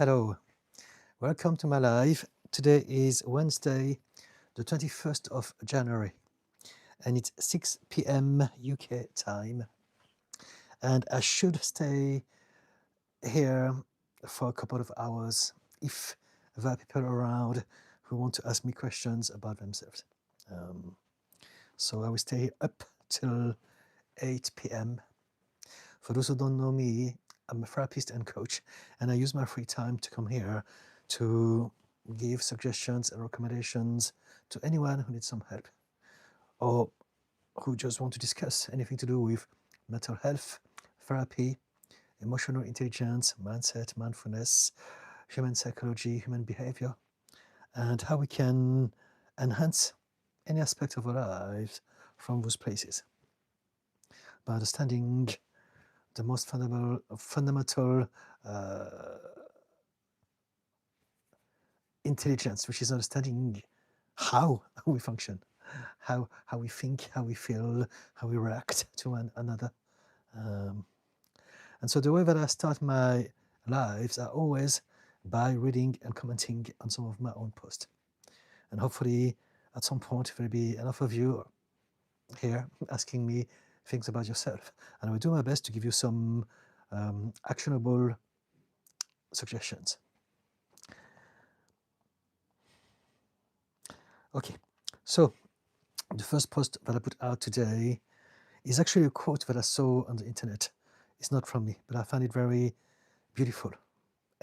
Hello, welcome to my live. Today is Wednesday, the 21st of January, and it's 6 p.m. UK time. And I should stay here for a couple of hours if there are people around who want to ask me questions about themselves. So I will stay up till 8 p.m. For those who don't know me, I'm a therapist and coach, and I use my free time to come here to give suggestions and recommendations to anyone who needs some help or who just want to discuss anything to do with mental health, therapy, emotional intelligence, mindset, mindfulness, human psychology, human behavior, and how we can enhance any aspect of our lives from those places by understanding the most fundamental intelligence, which is understanding how we function, how we think, how we feel, how we react to one another. And so the way that I start my lives are always by reading and commenting on some of my own posts. And hopefully at some point there'll be enough of you here asking me things about yourself. And I will do my best to give you some actionable suggestions. Okay, so the first post that I put out today is actually a quote that I saw on the internet. It's not from me, but I found it very beautiful.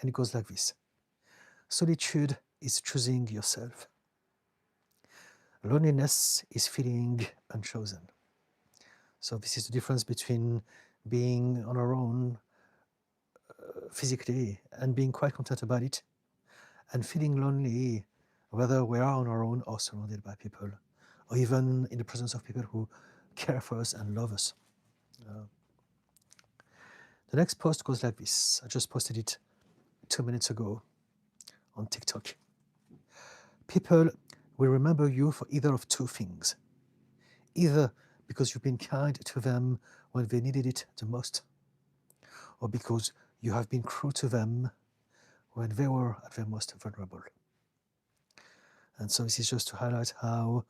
And it goes like this: solitude is choosing yourself. Loneliness is feeling unchosen. So this is the difference between being on our own physically and being quite content about it, and feeling lonely whether we are on our own or surrounded by people, or even in the presence of people who care for us and love us. The next post goes like this. I just posted it 2 minutes ago on TikTok. People will remember you for either of two things. Either because you've been kind to them when they needed it the most, or because you have been cruel to them when they were at their most vulnerable. And so this is just to highlight how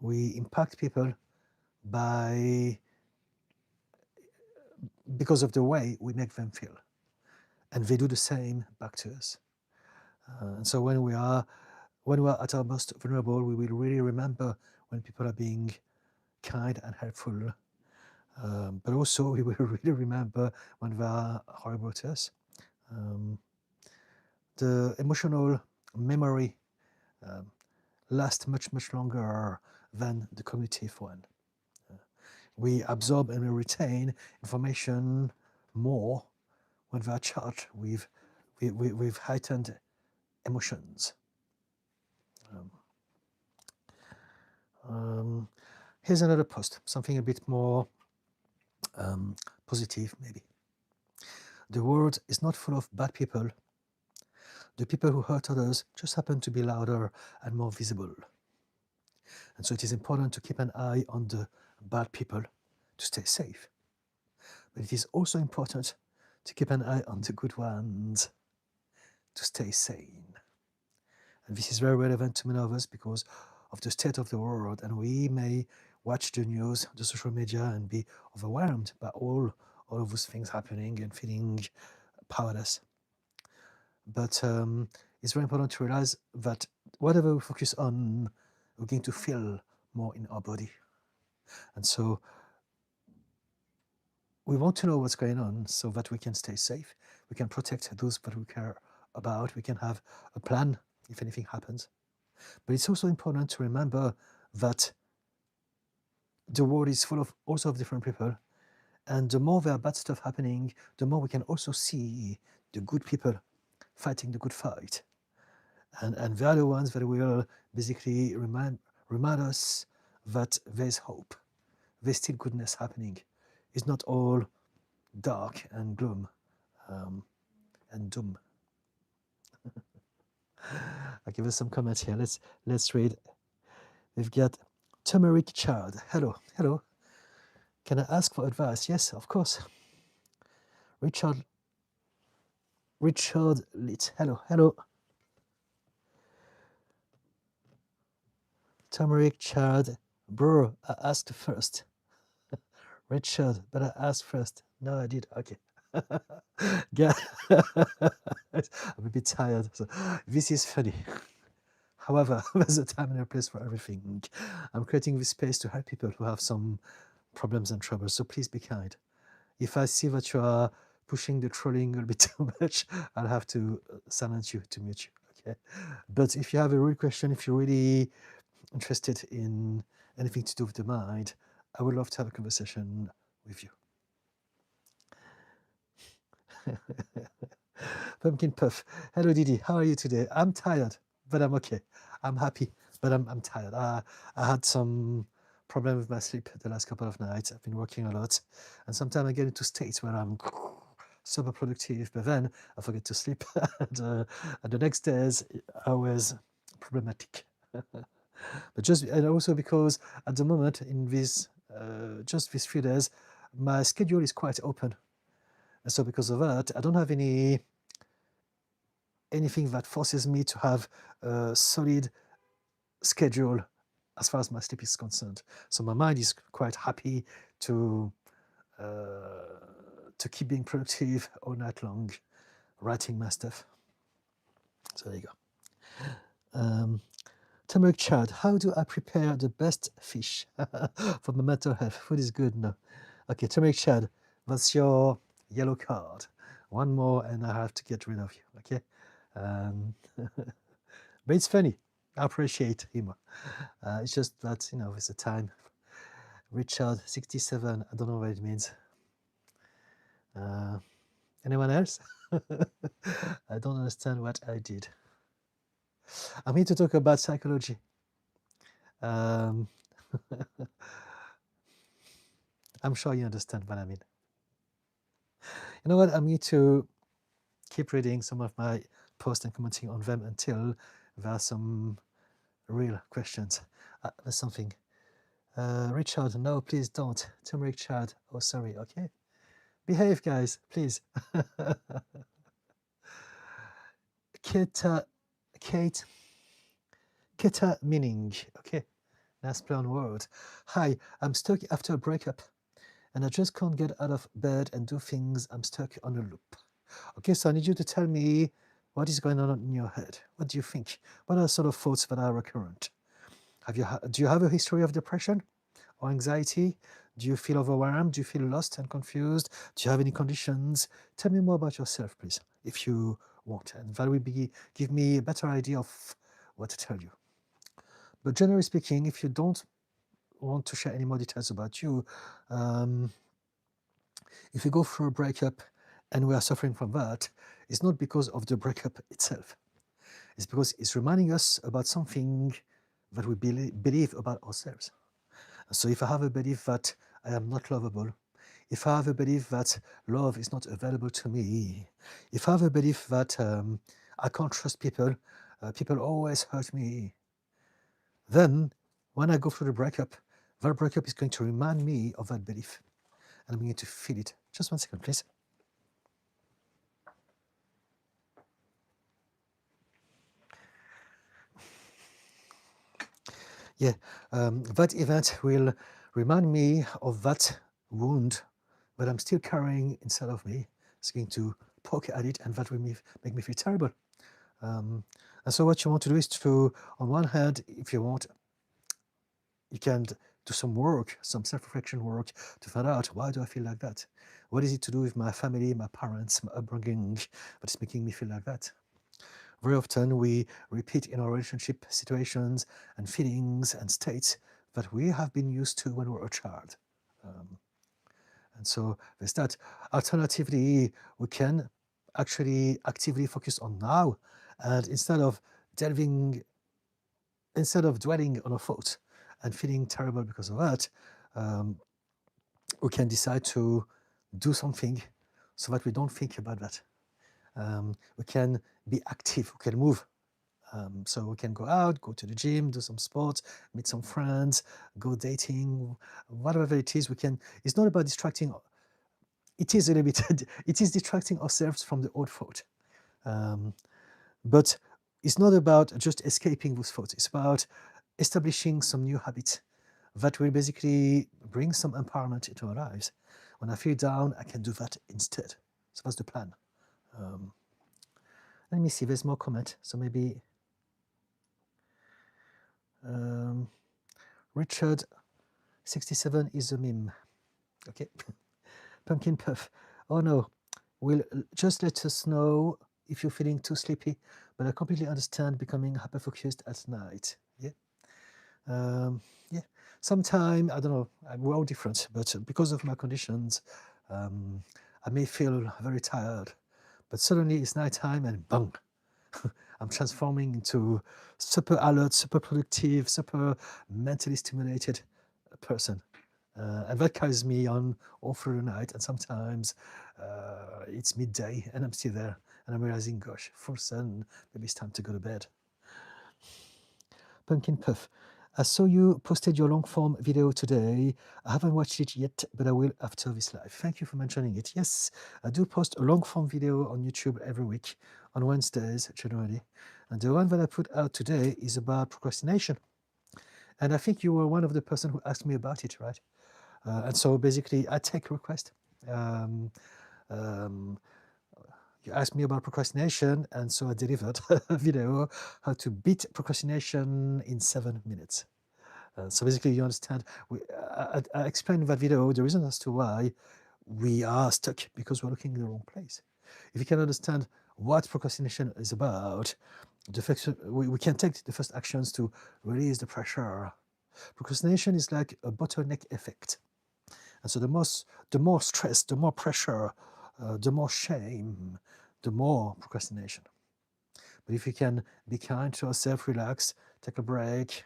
we impact people because of the way we make them feel. And they do the same back to us. And so when we are at our most vulnerable, we will really remember when people are being kind and helpful. But also we will really remember when they are horrible to us. The emotional memory lasts much, much longer than the cognitive one. We absorb and we retain information more when they are charged with heightened emotions. Here's another post, something a bit more positive maybe. The world is not full of bad people. The people who hurt others just happen to be louder and more visible. And so it is important to keep an eye on the bad people to stay safe. But it is also important to keep an eye on the good ones to stay sane. And this is very relevant to many of us because of the state of the world, and we may watch the news, the social media, and be overwhelmed by all of those things happening and feeling powerless. But it's very important to realize that whatever we focus on, we're going to feel more in our body. And so we want to know what's going on so that we can stay safe, we can protect those that we care about, we can have a plan if anything happens. But it's also important to remember that the world is full of all sorts of different people, and the more there are bad stuff happening, the more we can also see the good people fighting the good fight. And they are the ones that will basically remind us that there's hope. There's still goodness happening. It's not all dark and gloom and doom. I'll give us some comments here. Let's read. We've got Turmeric Child. Hello. Can I ask for advice? Yes, of course. Richard Richard Litt, hello, hello. Turmeric, Chad, bro, I asked first. Richard, but I asked first. No, I did. Okay. Yeah. I'm a bit tired. So this is funny. However, there's a time and a place for everything. I'm creating this space to help people who have some problems and troubles. So please be kind. If I see that you are pushing the trolling a little bit too much, I'll have to silence you to mute you. Okay. But if you have a real question, if you're really interested in anything to do with the mind, I would love to have a conversation with you. Pumpkin Puff. Hello, Didi. How are you today? I'm tired, but I'm okay. I'm happy, but I'm tired. I had some problem with my sleep the last couple of nights. I've been working a lot, and sometimes I get into states where I'm super productive, but then I forget to sleep, and the next days I was problematic. But and also because at the moment in this just these few days, my schedule is quite open, and so because of that, I don't have anything that forces me to have a solid schedule as far as my sleep is concerned. So my mind is quite happy to keep being productive all night long, writing my stuff. So there you go. Turmeric Chad, how do I prepare the best fish for my mental health? Food is good, no. Okay, Turmeric Chad, that's your yellow card. One more and I have to get rid of you, okay? But it's funny. I appreciate humor. It's just that, with the time. Richard, 67, I don't know what it means. Anyone else? I don't understand what I did. I'm here to talk about psychology. I'm sure you understand what I mean. You know what? I'm here to keep reading some of my posts and commenting on them until there are some real questions. There's something. Richard, no, please don't. Turmeric Chad. Oh, sorry. Okay. Behave, guys, please. Kate meaning. Okay. Nice play on word. Hi, I'm stuck after a breakup and I just can't get out of bed and do things. I'm stuck on a loop. Okay, so I need you to tell me what is going on in your head. What do you think? What are sort of thoughts that are recurrent? Do you have a history of depression or anxiety? Do you feel overwhelmed? Do you feel lost and confused? Do you have any conditions? Tell me more about yourself, please, if you want. And that will give me a better idea of what to tell you. But generally speaking, if you don't want to share any more details about you, if you go through a breakup and we are suffering from that, it's not because of the breakup itself. It's because it's reminding us about something that we believe about ourselves. So if I have a belief that I am not lovable, if I have a belief that love is not available to me, if I have a belief that I can't trust people, people always hurt me, then when I go through the breakup, that breakup is going to remind me of that belief. And I'm going to feel it. Just 1 second, please. Yeah, that event will remind me of that wound that I'm still carrying inside of me. It's going to poke at it, and that will make me feel terrible. And so what you want to do is to, on one hand, if you want, you can do some work, some self-reflection work to find out, why do I feel like that? What is it to do with my family, my parents, my upbringing that's making me feel like that? Very often we repeat in our relationship situations and feelings and states that we have been used to when we were a child. And so there's that. Alternatively, we can actually actively focus on now, and instead of dwelling on a thought and feeling terrible because of that, we can decide to do something so that we don't think about that. We can be active, we can move. So we can go out, go to the gym, do some sports, meet some friends, go dating, whatever it is. It's not about distracting. It is a little bit. It is distracting ourselves from the old thought. But it's not about just escaping those thoughts. It's about establishing some new habits that will basically bring some empowerment into our lives. When I feel down, I can do that instead. So that's the plan. Let me see, there's more comment. So maybe Richard 67 is a meme. Okay. Pumpkin Puff. Oh no. Will just let us know if you're feeling too sleepy, but I completely understand becoming hyper-focused at night. Yeah. Yeah. Sometime, I don't know, we're all different, but because of my conditions, I may feel very tired, but suddenly it's nighttime and bang, I'm transforming into super alert, super productive, super mentally stimulated person. And that carries me on all through the night. And sometimes it's midday and I'm still there and I'm realizing, gosh, full sun, maybe it's time to go to bed. Pumpkin Puff. I saw you posted your long form video today. I haven't watched it yet, but I will after this live. Thank you for mentioning it. Yes, I do post a long form video on YouTube every week on Wednesdays generally. And the one that I put out today is about procrastination. And I think you were one of the person who asked me about it, right? And so basically I take requests. You asked me about procrastination, and so I delivered a video how to beat procrastination in 7 minutes. So basically, you understand, I explained in that video the reason as to why we are stuck, because we're looking in the wrong place. If you can understand what procrastination is about, we can take the first actions to release the pressure. Procrastination is like a bottleneck effect. And so the more stress, the more pressure, the more shame, the more procrastination. But if you can be kind to yourself, relax, take a break,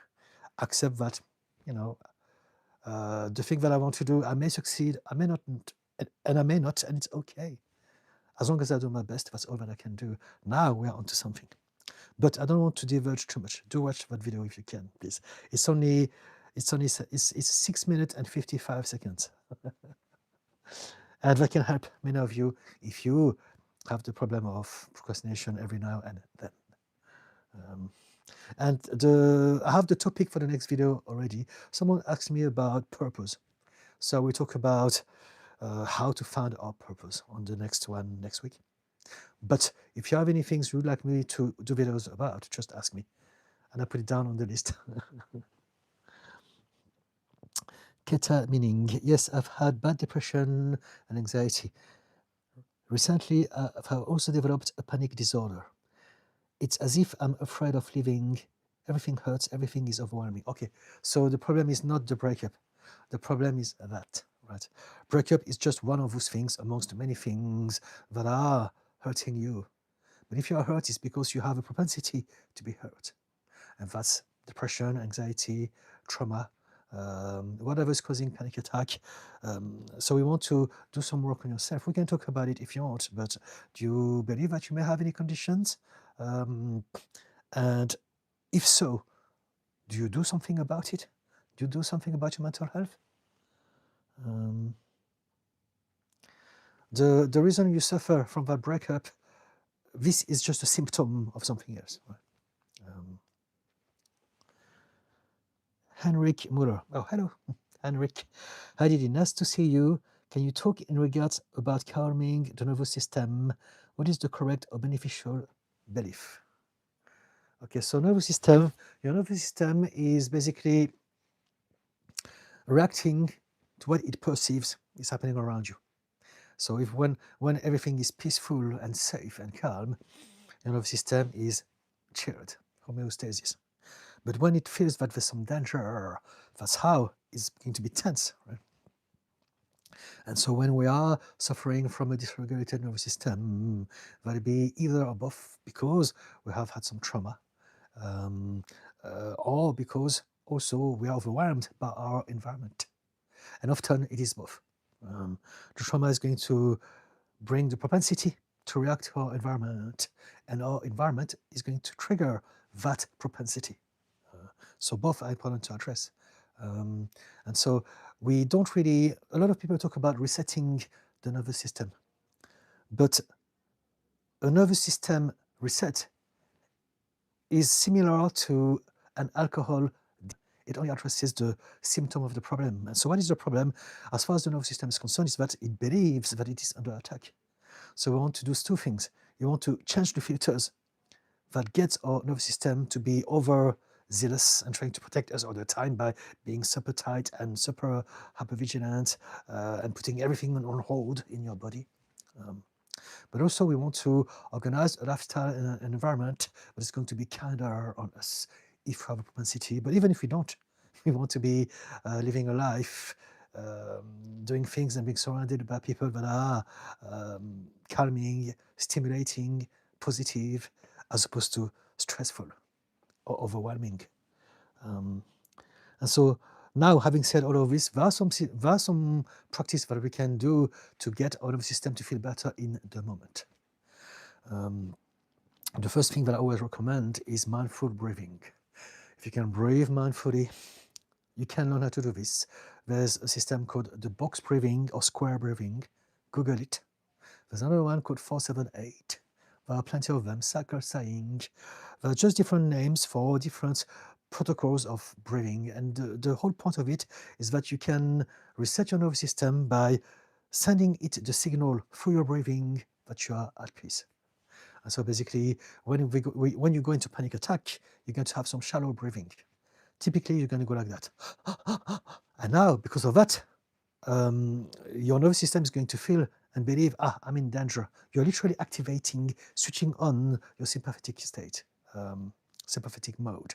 accept that, the thing that I want to do, I may succeed, I may not, and I may not, and it's okay. As long as I do my best, that's all that I can do. Now we're onto something. But I don't want to diverge too much. Do watch that video if you can, please. It's 6 minutes and 55 seconds. And that can help many of you if you have the problem of procrastination every now and then. I have the topic for the next video already. Someone asked me about purpose. So we talk about how to find our purpose on the next one next week. But if you have any things you'd like me to do videos about, just ask me. And I put it down on the list. Keta meaning, yes, I've had bad depression and anxiety. Recently, I've also developed a panic disorder. It's as if I'm afraid of living. Everything hurts. Everything is overwhelming. Okay, so the problem is not the breakup. The problem is that, right? Breakup is just one of those things amongst many things that are hurting you. But if you are hurt, it's because you have a propensity to be hurt. And that's depression, anxiety, trauma, whatever is causing panic attack. So we want to do some work on yourself. We can talk about it if you want, but do you believe that you may have any conditions? And if so, do you do something about it? Do you do something about your mental health? The reason you suffer from that breakup, this is just a symptom of something else. Right? Henrik Muller. Oh, hello, Henrik. Hi, Didi. Nice to see you. Can you talk in regards about calming the nervous system? What is the correct or beneficial belief? Okay, so nervous system. Your nervous system is basically reacting to what it perceives is happening around you. So if when everything is peaceful and safe and calm, your nervous system is chilled, homeostasis. But when it feels that there's some danger, that's how it's going to be tense, right? And so when we are suffering from a dysregulated nervous system, that'll be either or both because we have had some trauma, or because also we are overwhelmed by our environment. And often it is both. The trauma is going to bring the propensity to react to our environment, and our environment is going to trigger that propensity. So both are important to address. And so we don't really, a lot of people talk about resetting the nervous system, but a nervous system reset is similar to an alcohol. It only addresses the symptom of the problem. And so what is the problem? As far as the nervous system is concerned, is that it believes that it is under attack. So we want to do two things. You want to change the filters that gets our nervous system to be overzealous and trying to protect us all the time by being super tight and super hypervigilant and putting everything on hold in your body. But also we want to organize a lifestyle and an environment that is going to be kinder on us if we have a propensity. But even if we don't, we want to be living a life, doing things and being surrounded by people that are calming, stimulating, positive, as opposed to stressful or overwhelming. And so now, having said all of this, there are some practice that we can do to get our nervous system to feel better in the moment. The first thing that I always recommend is mindful breathing. If you can breathe mindfully, you can learn how to do this. There's a system called the box breathing or square breathing. Google it. There's another one called 478. There are plenty of them, cycle sighing. There are just different names for different protocols of breathing. And the whole point of it is that you can reset your nervous system by sending it the signal through your breathing that you are at peace. And so basically, when you go into panic attack, you're going to have some shallow breathing. Typically, you're going to go like that. And now, because of that, your nervous system is going to feel and believe, I'm in danger. You're literally activating, switching on your sympathetic state, sympathetic mode.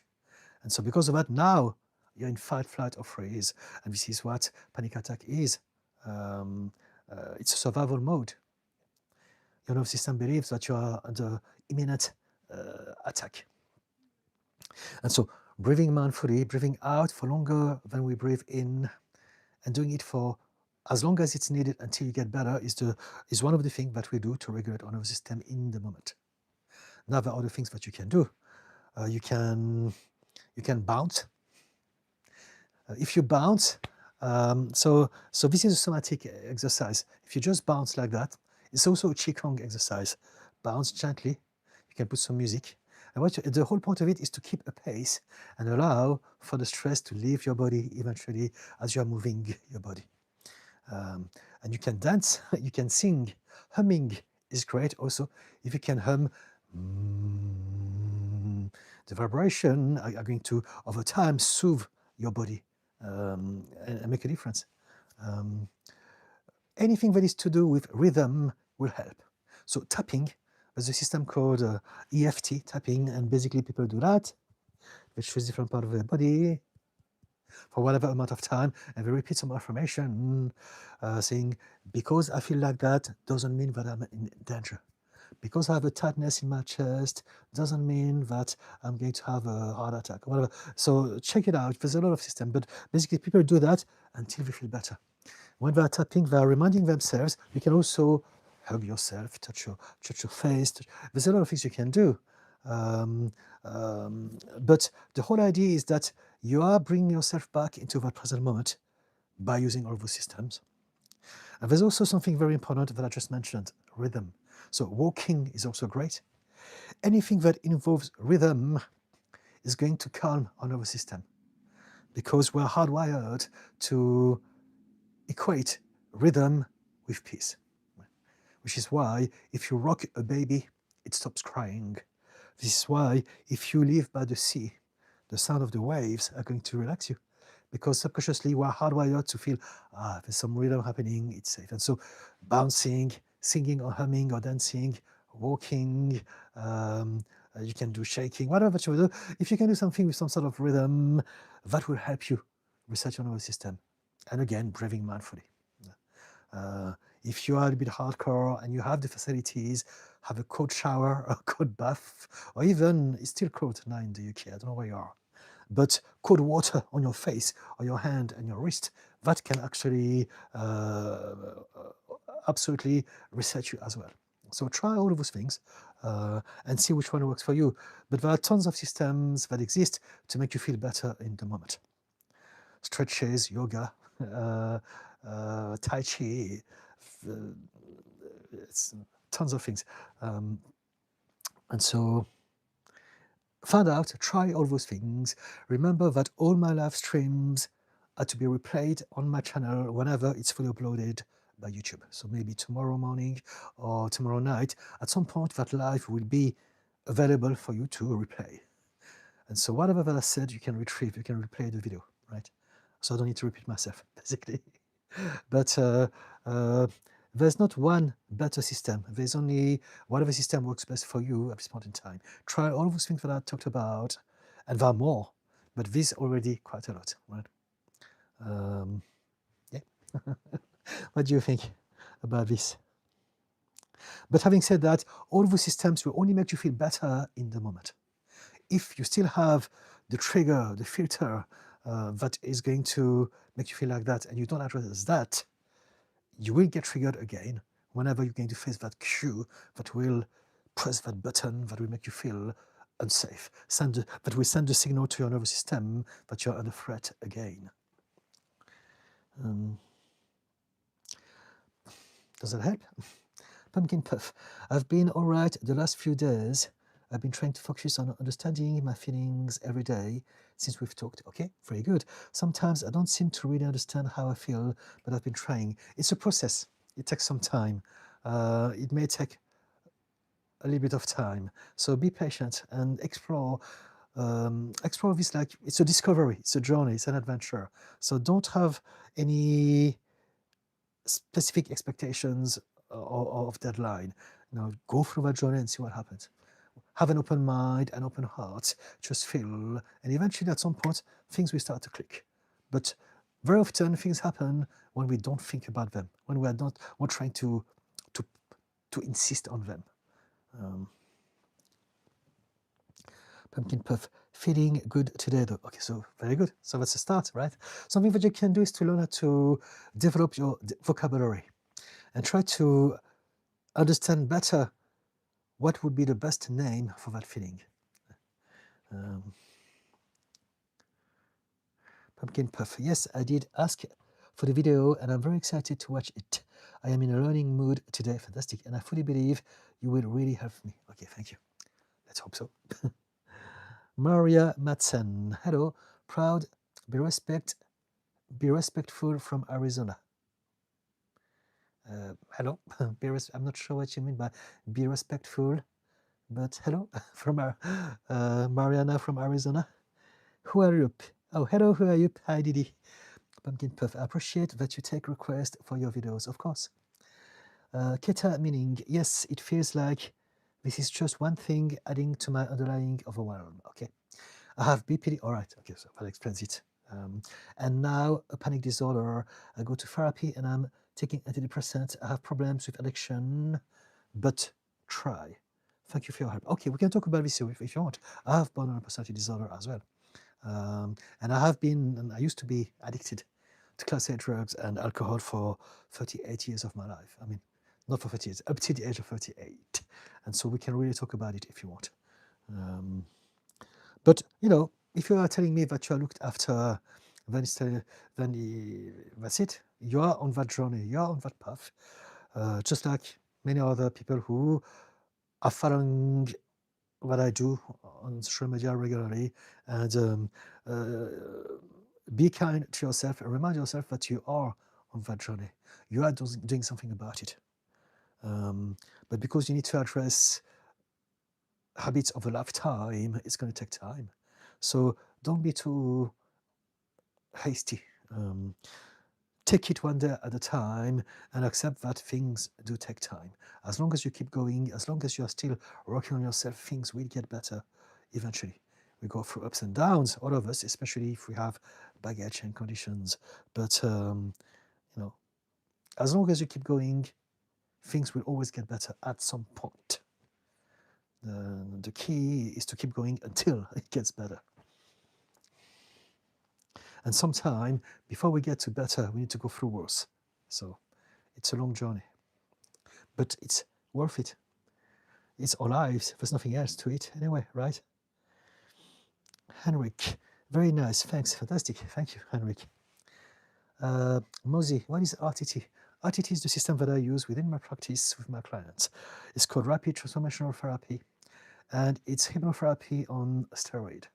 And so because of that, now you're in fight, flight, or freeze. And this is what panic attack is. It's a survival mode. Your nervous system believes that you are under imminent attack. And so breathing mindfully, breathing out for longer than we breathe in, and doing it for as long as it's needed until you get better is one of the things that we do to regulate our nervous system in the moment. Now there are other things that you can do. You can bounce. If you bounce, so this is a somatic exercise. If you just bounce like that, it's also a Qigong exercise. Bounce gently. You can put some music. And the whole point of it is to keep a pace and allow for the stress to leave your body eventually as you are moving your body. And you can dance, you can sing. Humming is great also. If you can hum, the vibration are going to, over time, soothe your body and make a difference. Anything that is to do with rhythm will help. So tapping, there's a system called EFT, tapping, and basically people do that. They choose different part of their body for whatever amount of time, and they repeat some affirmation saying, because I feel like that doesn't mean that I'm in danger. Because I have a tightness in my chest doesn't mean that I'm going to have a heart attack or whatever. So check it out. There's a lot of systems, but basically people do that until they feel better. When they are tapping, they are reminding themselves. You can also hug yourself, touch your face. There's a lot of things you can do. But the whole idea is that you are bringing yourself back into that present moment by using all those systems. And there's also something very important that I just mentioned, rhythm. So walking is also great. Anything that involves rhythm is going to calm our nervous system because we're hardwired to equate rhythm with peace, which is why if you rock a baby, it stops crying. This is why if you live by the sea, the sound of the waves are going to relax you because subconsciously we're hardwired to feel, there's some rhythm happening, it's safe. And so bouncing, singing or humming or dancing, walking, you can do shaking, whatever you do. If you can do something with some sort of rhythm, that will help you reset your nervous system. And again, breathing mindfully. If you are a bit hardcore and you have the facilities, have a cold shower, a cold bath, or even, it's still cold now in the UK, I don't know where you are, but cold water on your face or your hand and your wrist, that can actually absolutely reset you as well. So try all of those things and see which one works for you. But there are tons of systems that exist to make you feel better in the moment. Stretches, yoga, Tai Chi, it's tons of things. And so find out, try all those things. Remember that all my live streams are to be replayed on my channel whenever it's fully uploaded by YouTube. So maybe tomorrow morning or tomorrow night, at some point that live will be available for you to replay. And so whatever that I said, you can retrieve, you can replay the video, right? So I don't need to repeat myself, basically. But there's not one better system. There's only whatever system works best for you at this point in time. Try all those things that I talked about, and there are more, but this already quite a lot, right? Yeah. What do you think about this? But having said that, all those systems will only make you feel better in the moment. If you still have the trigger, the filter that is going to make you feel like that, and you don't address that, you will get triggered again whenever you're going to face that cue that will press that button that will make you feel unsafe, that will send a signal to your nervous system that you're under threat again. Does that help? Pumpkin Puff. I've been all right the last few days. I've been trying to focus on understanding my feelings every day since we've talked. Okay, very good. Sometimes I don't seem to really understand how I feel, but I've been trying. It's a process. It takes some time. It may take a little bit of time. So be patient and explore. Explore this like it's a discovery, it's a journey, it's an adventure. So don't have any specific expectations of deadline. You know, go through that journey and see what happens. Have an open mind, an open heart, just feel, and eventually at some point, things will start to click. But very often things happen when we don't think about them, when we're trying to insist on them. Pumpkin Puff, feeling good today though. Okay, so very good. So that's a start, right? Something that you can do is to learn how to develop your vocabulary and try to understand better what would be the best name for that feeling. Pumpkin Puff, yes, I did ask for the video and I'm very excited to watch it. I am in a learning mood today, fantastic, and I fully believe you will really help me. Okay, thank you. Let's hope so. Maria Madsen, hello, proud, be respectful from Arizona. Hello, I'm not sure what you mean by be respectful, but hello, from Mariana from Arizona. Who are you? Oh, hello, who are you? Hi, Didi. Pumpkin Puff, I appreciate that you take requests for your videos, of course. Keta meaning, yes, it feels like this is just one thing adding to my underlying overwhelm. Okay. I have BPD, all right, okay, so that explains it. And now a panic disorder. I go to therapy and I'm taking antidepressants. I have problems with addiction, but try. Thank you for your help. Okay, we can talk about this if you want. I have borderline personality disorder as well. And I used to be addicted to class A drugs and alcohol for 38 years of my life. I mean, not for 30 years, up to the age of 38. And so we can really talk about it if you want. But, you know, if you are telling me that you are looked after, then that's it. You are on that journey, you are on that path. Just like many other people who are following what I do on social media regularly, and be kind to yourself and remind yourself that you are on that journey. You are doing something about it. But because you need to address habits of a lifetime, it's going to take time. So don't be too hasty. Take it one day at a time and accept that things do take time. As long as you keep going, as long as you are still working on yourself, things will get better eventually. We go through ups and downs, all of us, especially if we have baggage and conditions. But, you know, as long as you keep going, things will always get better at some point. The key is to keep going until it gets better. And sometime, before we get to better, we need to go through worse. So it's a long journey. But it's worth it. It's our lives. There's nothing else to it anyway, right? Henrik, very nice. Thanks. Fantastic. Thank you, Henrik. Mozi, what is RTT? RTT is the system that I use within my practice with my clients. It's called Rapid Transformational Therapy. and it's hypnotherapy on steroid.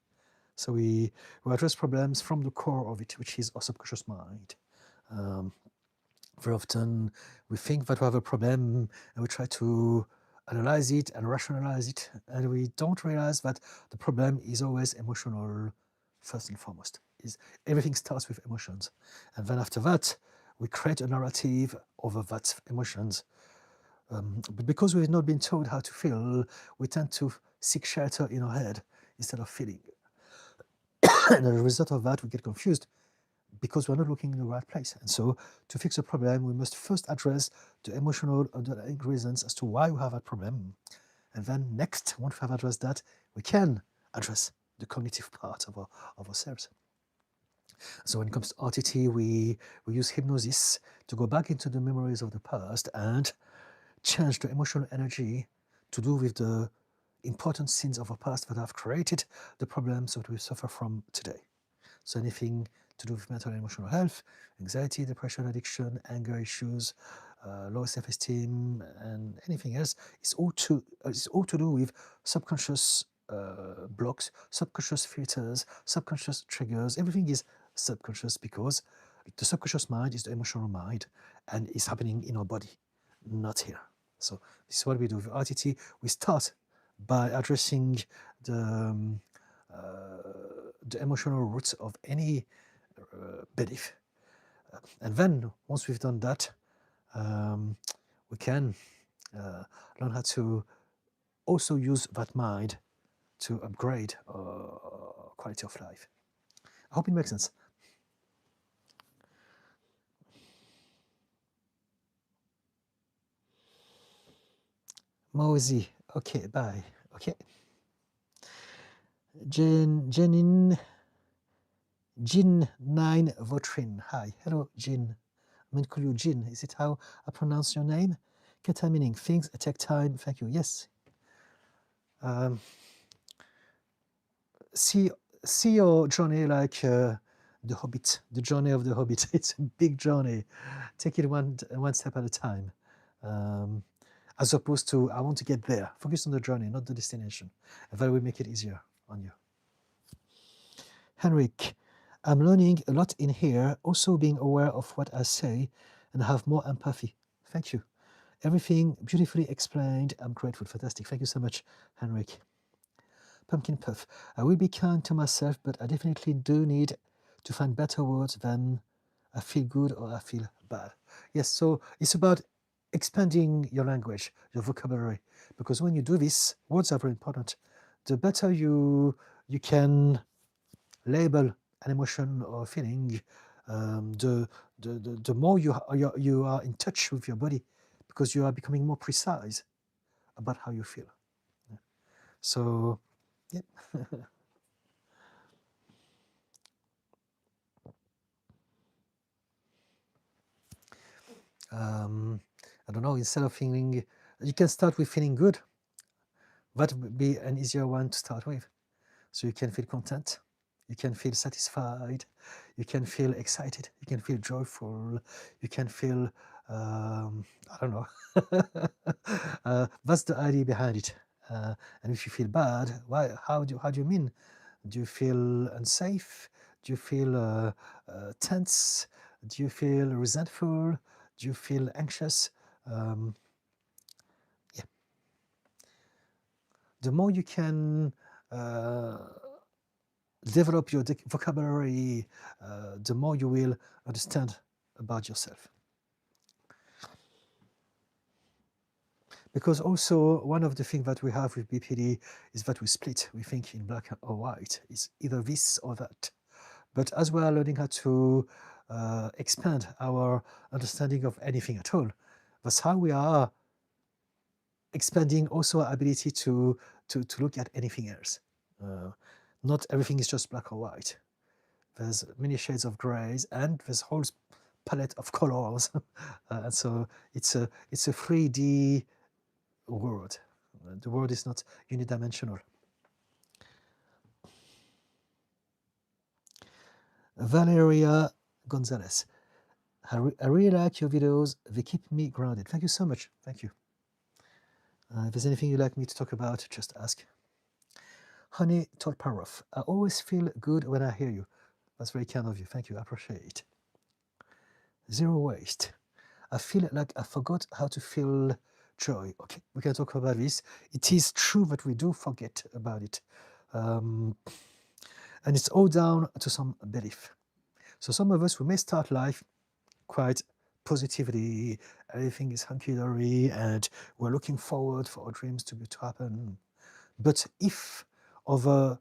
So we address problems from the core of it, which is our subconscious mind. Very often we think that we have a problem and we try to analyze it and rationalize it, and we don't realize that the problem is always emotional first and foremost. Everything starts with emotions, and then after that we create a narrative over that emotions. But because we've not been told how to feel, we tend to seek shelter in our head instead of feeling. And as a result of that, we get confused because we're not looking in the right place. And so to fix a problem, we must first address the emotional underlying reasons as to why we have that problem. And then next, once we have addressed that, we can address the cognitive part of ourselves. So when it comes to RTT, we use hypnosis to go back into the memories of the past and change the emotional energy to do with the important sins of our past that have created the problems that we suffer from today. So anything to do with mental and emotional health, anxiety, depression, addiction, anger issues, low self-esteem, and anything else, it's all to do with subconscious blocks, subconscious filters, subconscious triggers. Everything is subconscious because the subconscious mind is the emotional mind and it's happening in our body, not here. So this is what we do with RTT. We start by addressing the emotional roots of any belief. And then once we've done that, we can learn how to also use that mind to upgrade our quality of life. I hope it makes sense. Mosey, okay, bye. Okay. Jean 9 Votrin. Hi, hello, Jean. Minkulu Jin, is it how I pronounce your name? Keta meaning things take time. Thank you. Yes. See your journey like the Hobbit, the journey of the Hobbit. It's a big journey. Take it one step at a time. As opposed to, I want to get there. Focus on the journey, not the destination. And that will make it easier on you. Henrik, I'm learning a lot in here, also being aware of what I say and have more empathy. Thank you. Everything beautifully explained. I'm grateful. Fantastic. Thank you so much, Henrik. Pumpkin Puff. I will be kind to myself, but I definitely do need to find better words than I feel good or I feel bad. Yes, so it's about expanding your language, your vocabulary, because when you do this, words are very important. The better you can label an emotion or feeling, the more you are in touch with your body, because you are becoming more precise about how you feel. So, yeah. I don't know, instead of feeling, you can start with feeling good. That would be an easier one to start with. So you can feel content, you can feel satisfied, you can feel excited, you can feel joyful, you can feel, I don't know. That's the idea behind it. And if you feel bad, why? How do you mean? Do you feel unsafe? Do you feel tense? Do you feel resentful? Do you feel anxious? Yeah. The more you can develop your vocabulary, the more you will understand about yourself. Because also one of the things that we have with BPD is that we split. We think in black or white. It's either this or that. But as we are learning how to expand our understanding of anything at all, that's how we are expanding also our ability to look at anything else. Not everything is just black or white. There's many shades of grays, and there's a whole palette of colors. And so it's a 3D world. The world is not unidimensional. Valeria Gonzalez. I really like your videos. They keep me grounded. Thank you so much. Thank you. If there's anything you'd like me to talk about, just ask. Honey Tolparov, I always feel good when I hear you. That's very kind of you. Thank you. I appreciate it. Zero waste. I feel like I forgot how to feel joy. Okay, we can talk about this. It is true that we do forget about it. And it's all down to some belief. So some of us, we may start life quite positively, everything is hunky-dory, and we're looking forward for our dreams to happen. But if over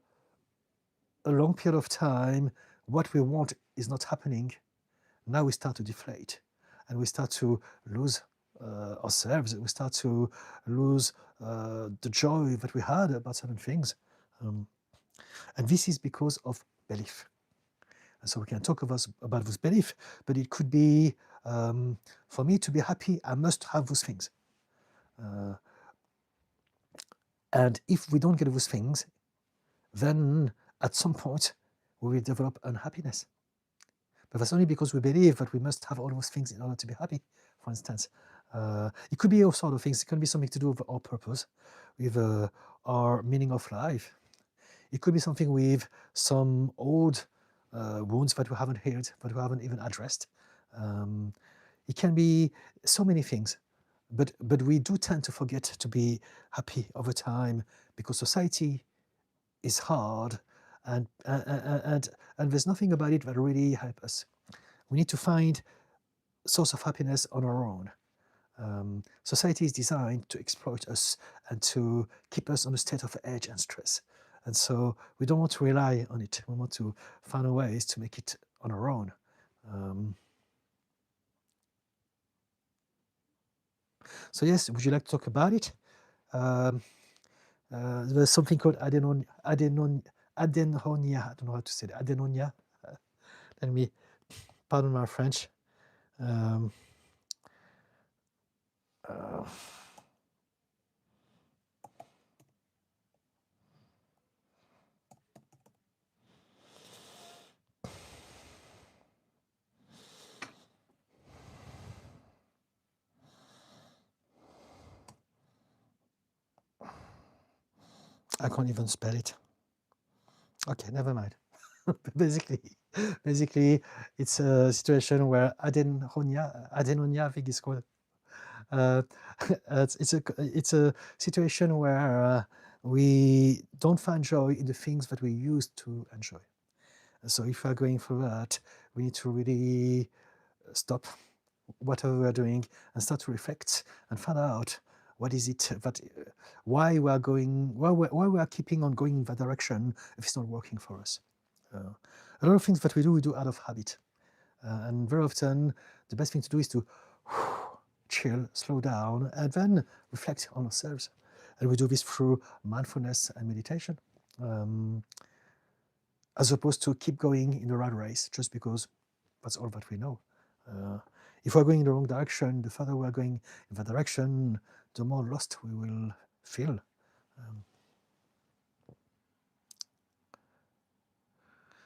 a long period of time, what we want is not happening, now we start to deflate, and we start to lose ourselves. We start to lose the joy that we had about certain things. And this is because of belief. And so we can talk about this belief, but it could be, for me to be happy, I must have those things. And if we don't get those things, then at some point we will develop unhappiness. But that's only because we believe that we must have all those things in order to be happy, for instance. It could be all sorts of things. It can be something to do with our purpose, with our meaning of life. It could be something with some old wounds that we haven't healed, that we haven't even addressed. It can be so many things. But we do tend to forget to be happy over time because society is hard, and there's nothing about it that really helps us. We need to find a source of happiness on our own. Society is designed to exploit us and to keep us on a state of edge and stress. And so we don't want to rely on it. We want to find ways to make it on our own. So yes, would you like to talk about it? There's something called adenonia. I don't know how to say it. Adenonia. Let me, pardon my French. I can't even spell it. Okay, never mind. basically, it's a situation where adenonia, I think it's called. It's a situation where we don't find joy in the things that we used to enjoy. So if we're going through that, we need to really stop whatever we're doing and start to reflect and find out what is it that, why we are keeping on going in that direction if it's not working for us. A lot of things that we do out of habit. And very often, the best thing to do is to chill, slow down, and then reflect on ourselves. And we do this through mindfulness and meditation, as opposed to keep going in the rat race just because that's all that we know. If we're going in the wrong direction, the further we're going in that direction, the more lost we will feel.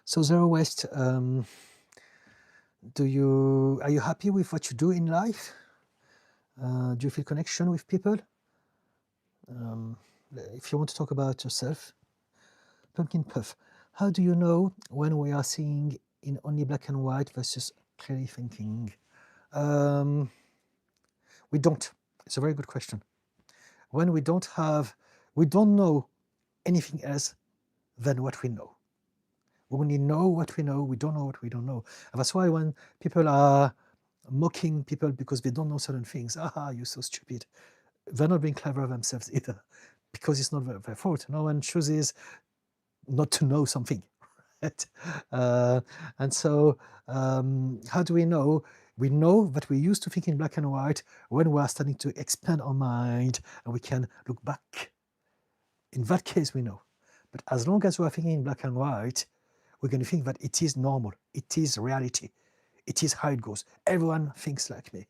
So zero waste. Are you happy with what you do in life? Do you feel connection with people? If you want to talk about yourself, Pumpkin Puff, how do you know when we are seeing in only black and white versus clearly thinking? We don't. It's a very good question. When we don't know anything else than what we know. We only know what we know, we don't know what we don't know. And that's why when people are mocking people because they don't know certain things, aha, you're so stupid, they're not being clever themselves either, because it's not their fault. No one chooses not to know something. Right? And so how do we know? We know that we used to think in black and white when we are starting to expand our mind and we can look back. In that case, we know. But as long as we are thinking in black and white, we're going to think that it is normal, it is reality, it is how it goes. Everyone thinks like me.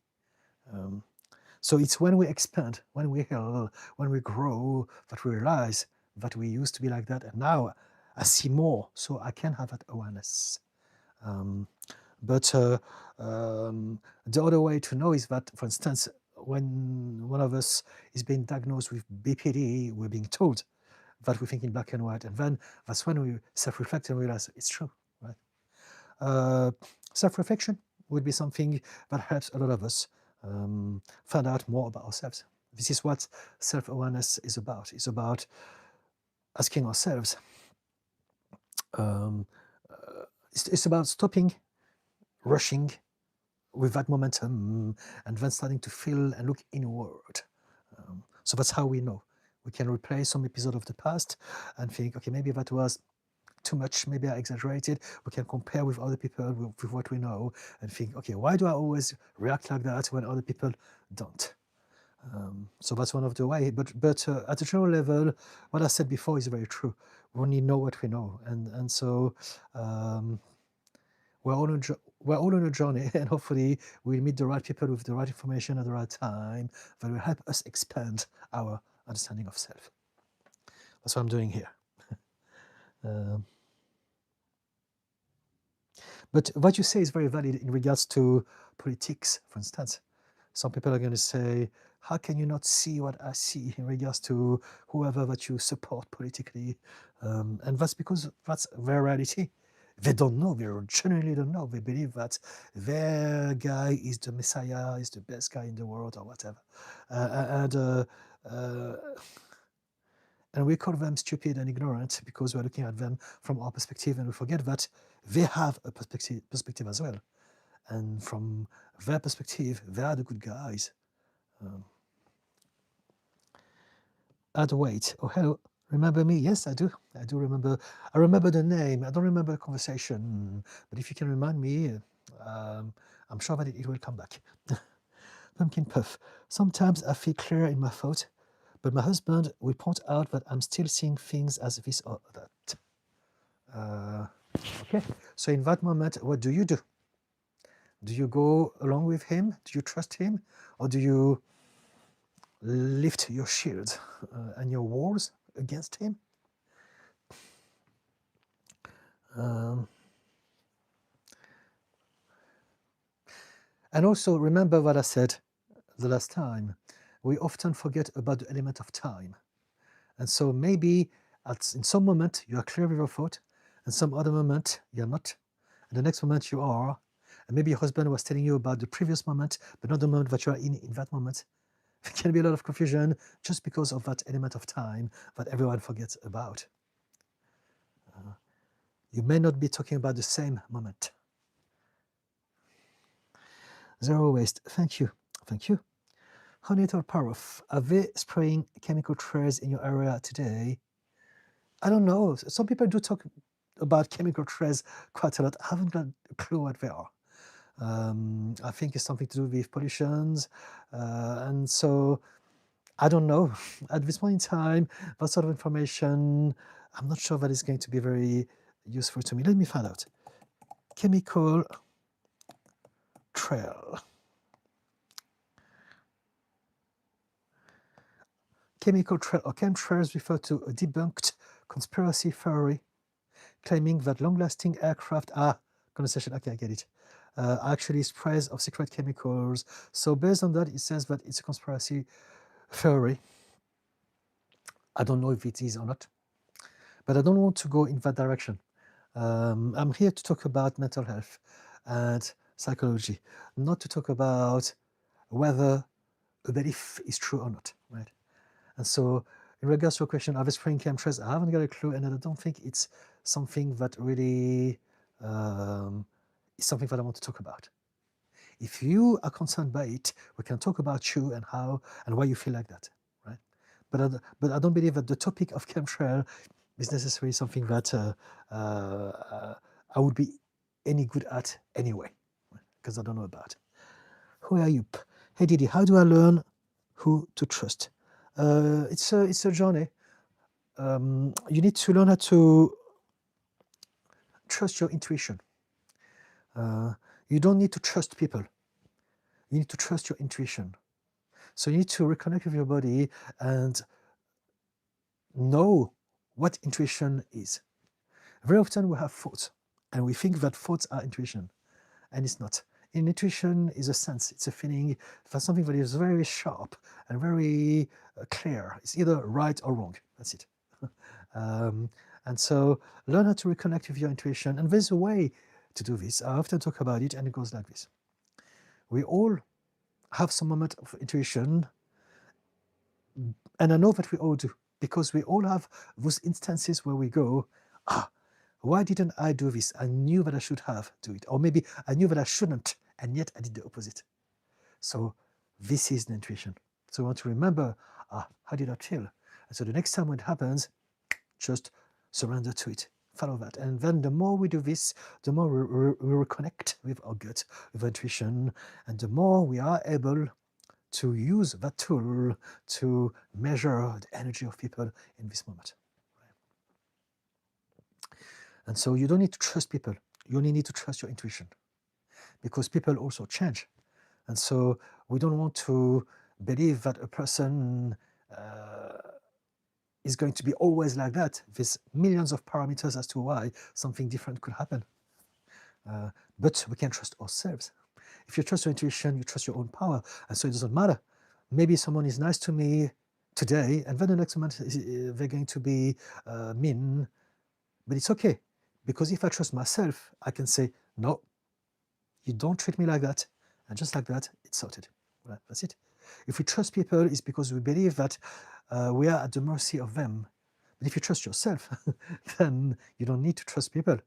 So it's when we expand, when we heal, when we grow, that we realize that we used to be like that, and now I see more, so I can have that awareness. But the other way to know is that, for instance, when one of us is being diagnosed with BPD, we're being told that we think in black and white, and then that's when we self-reflect and realize it's true, right? Self-reflection would be something that helps a lot of us find out more about ourselves. This is what self-awareness is about. It's about asking ourselves, it's about stopping rushing with that momentum and then starting to feel and look inward. So that's how we know. We can replay some episode of the past and think, okay, maybe that was too much, maybe I exaggerated. We can compare with other people, with what we know, and think, okay, why do I always react like that when other people don't? So that's one of the ways. But at a general level, what I said before is very true. We only know what we know, and so we're all on a journey, and hopefully we'll meet the right people with the right information at the right time that will help us expand our understanding of self. That's what I'm doing here. But what you say is very valid in regards to politics, for instance. Some people are going to say, how can you not see what I see in regards to whoever that you support politically? And that's because that's their reality. They don't know, they genuinely don't know. They believe that their guy is the messiah, is the best guy in the world or whatever. And we call them stupid and ignorant because we're looking at them from our perspective, and we forget that they have a perspective as well. And from their perspective, they are the good guys. Add weight. Oh, hello. Remember me? Yes, I do. I do remember. I remember the name. I don't remember the conversation. But if you can remind me, I'm sure that it will come back. Pumpkin puff. Sometimes I feel clear in my thought, but my husband will point out that I'm still seeing things as this or that. Okay. So in that moment, what do you do? Do you go along with him? Do you trust him? Or do you lift your shield and your walls against him? And also remember what I said the last time. We often forget about the element of time. And so maybe in some moment you are clear with your thought, and some other moment you're not, and the next moment you are. And maybe your husband was telling you about the previous moment, but not the moment that you are in that moment. There can be a lot of confusion just because of that element of time that everyone forgets about. You may not be talking about the same moment. Zero waste. Thank you. Thank you. Honeytor Parof, are they spraying chemical trails in your area today? I don't know. Some people do talk about chemical trails quite a lot. I haven't got a clue what they are. I think it's something to do with pollutions. And so I don't know. At this point in time, that sort of information, I'm not sure that is going to be very useful to me. Let me find out. Chemical trail. Chemical trail or chemtrails refer to a debunked conspiracy theory claiming that long-lasting aircraft condensation, okay, I get it, actually sprays of secret chemicals. So based on that, it says that it's a conspiracy theory. I don't know if it is or not, but I don't want to go in that direction. I'm here to talk about mental health and psychology, not to talk about whether a belief is true or not, right? And so in regards to your question, are they spraying chemtrails? I haven't got a clue, and I don't think it's something that really is something that I want to talk about. If you are concerned by it, we can talk about you and how and why you feel like that, right? But I don't believe that the topic of chemtrail is necessarily something that I would be any good at anyway, because I don't know about. Who are you? Hey Didi, how do I learn who to trust? It's a journey. You need to learn how to trust your intuition. You don't need to trust people. You need to trust your intuition. So you need to reconnect with your body and know what intuition is. Very often we have thoughts, and we think that thoughts are intuition, and it's not. Intuition is a sense, it's a feeling for something that is very sharp and very clear. It's either right or wrong. That's it. And so learn how to reconnect with your intuition. And there's a way to do this. I often talk about it, and it goes like this. We all have some moment of intuition, and I know that we all do, because we all have those instances where we go, why didn't I do this? I knew that I should have do it. Or maybe I knew that I shouldn't, and yet I did the opposite. So this is the intuition. So we want to remember, how did I feel? And so the next time when it happens, just surrender to it. Follow that. And then the more we do this, the more we reconnect with our gut, with our intuition, and the more we are able to use that tool to measure the energy of people in this moment. And so you don't need to trust people. You only need to trust your intuition, because people also change. And so we don't want to believe that a person is going to be always like that. There's millions of parameters as to why something different could happen. But we can trust ourselves. If you trust your intuition, you trust your own power. And so it doesn't matter. Maybe someone is nice to me today, and then the next moment they're going to be mean. But it's okay. Because if I trust myself, I can say, no, you don't treat me like that. And just like that, it's sorted. Right, that's it. If we trust people, it's because we believe that we are at the mercy of them. But if you trust yourself, then you don't need to trust people.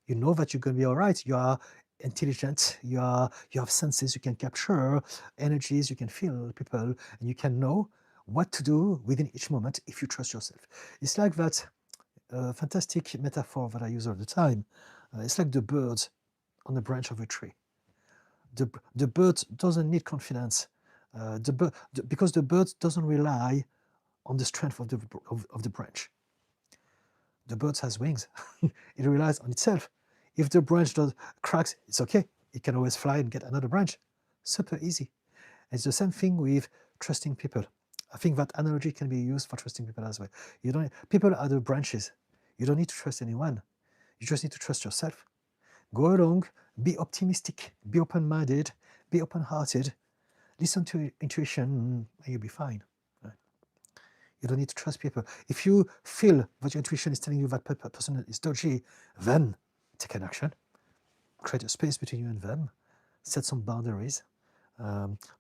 You know that you're going to be all right. You are intelligent. You have senses. You can capture energies. You can feel people, and you can know what to do within each moment if you trust yourself. It's like that fantastic metaphor that I use all the time. It's like the birds on the branch of a tree. The bird doesn't need confidence because the bird doesn't rely on the strength of the branch. The bird has wings. It relies on itself. If the branch cracks, it's okay. It can always fly and get another branch. Super easy. It's the same thing with trusting people. I think that analogy can be used for trusting people as well. People are the branches. You don't need to trust anyone. You just need to trust yourself. Go along, be optimistic, be open-minded, be open-hearted, listen to your intuition, and you'll be fine. Right? You don't need to trust people. If you feel that your intuition is telling you that person is dodgy, then take an action. Create a space between you and them. Set some boundaries.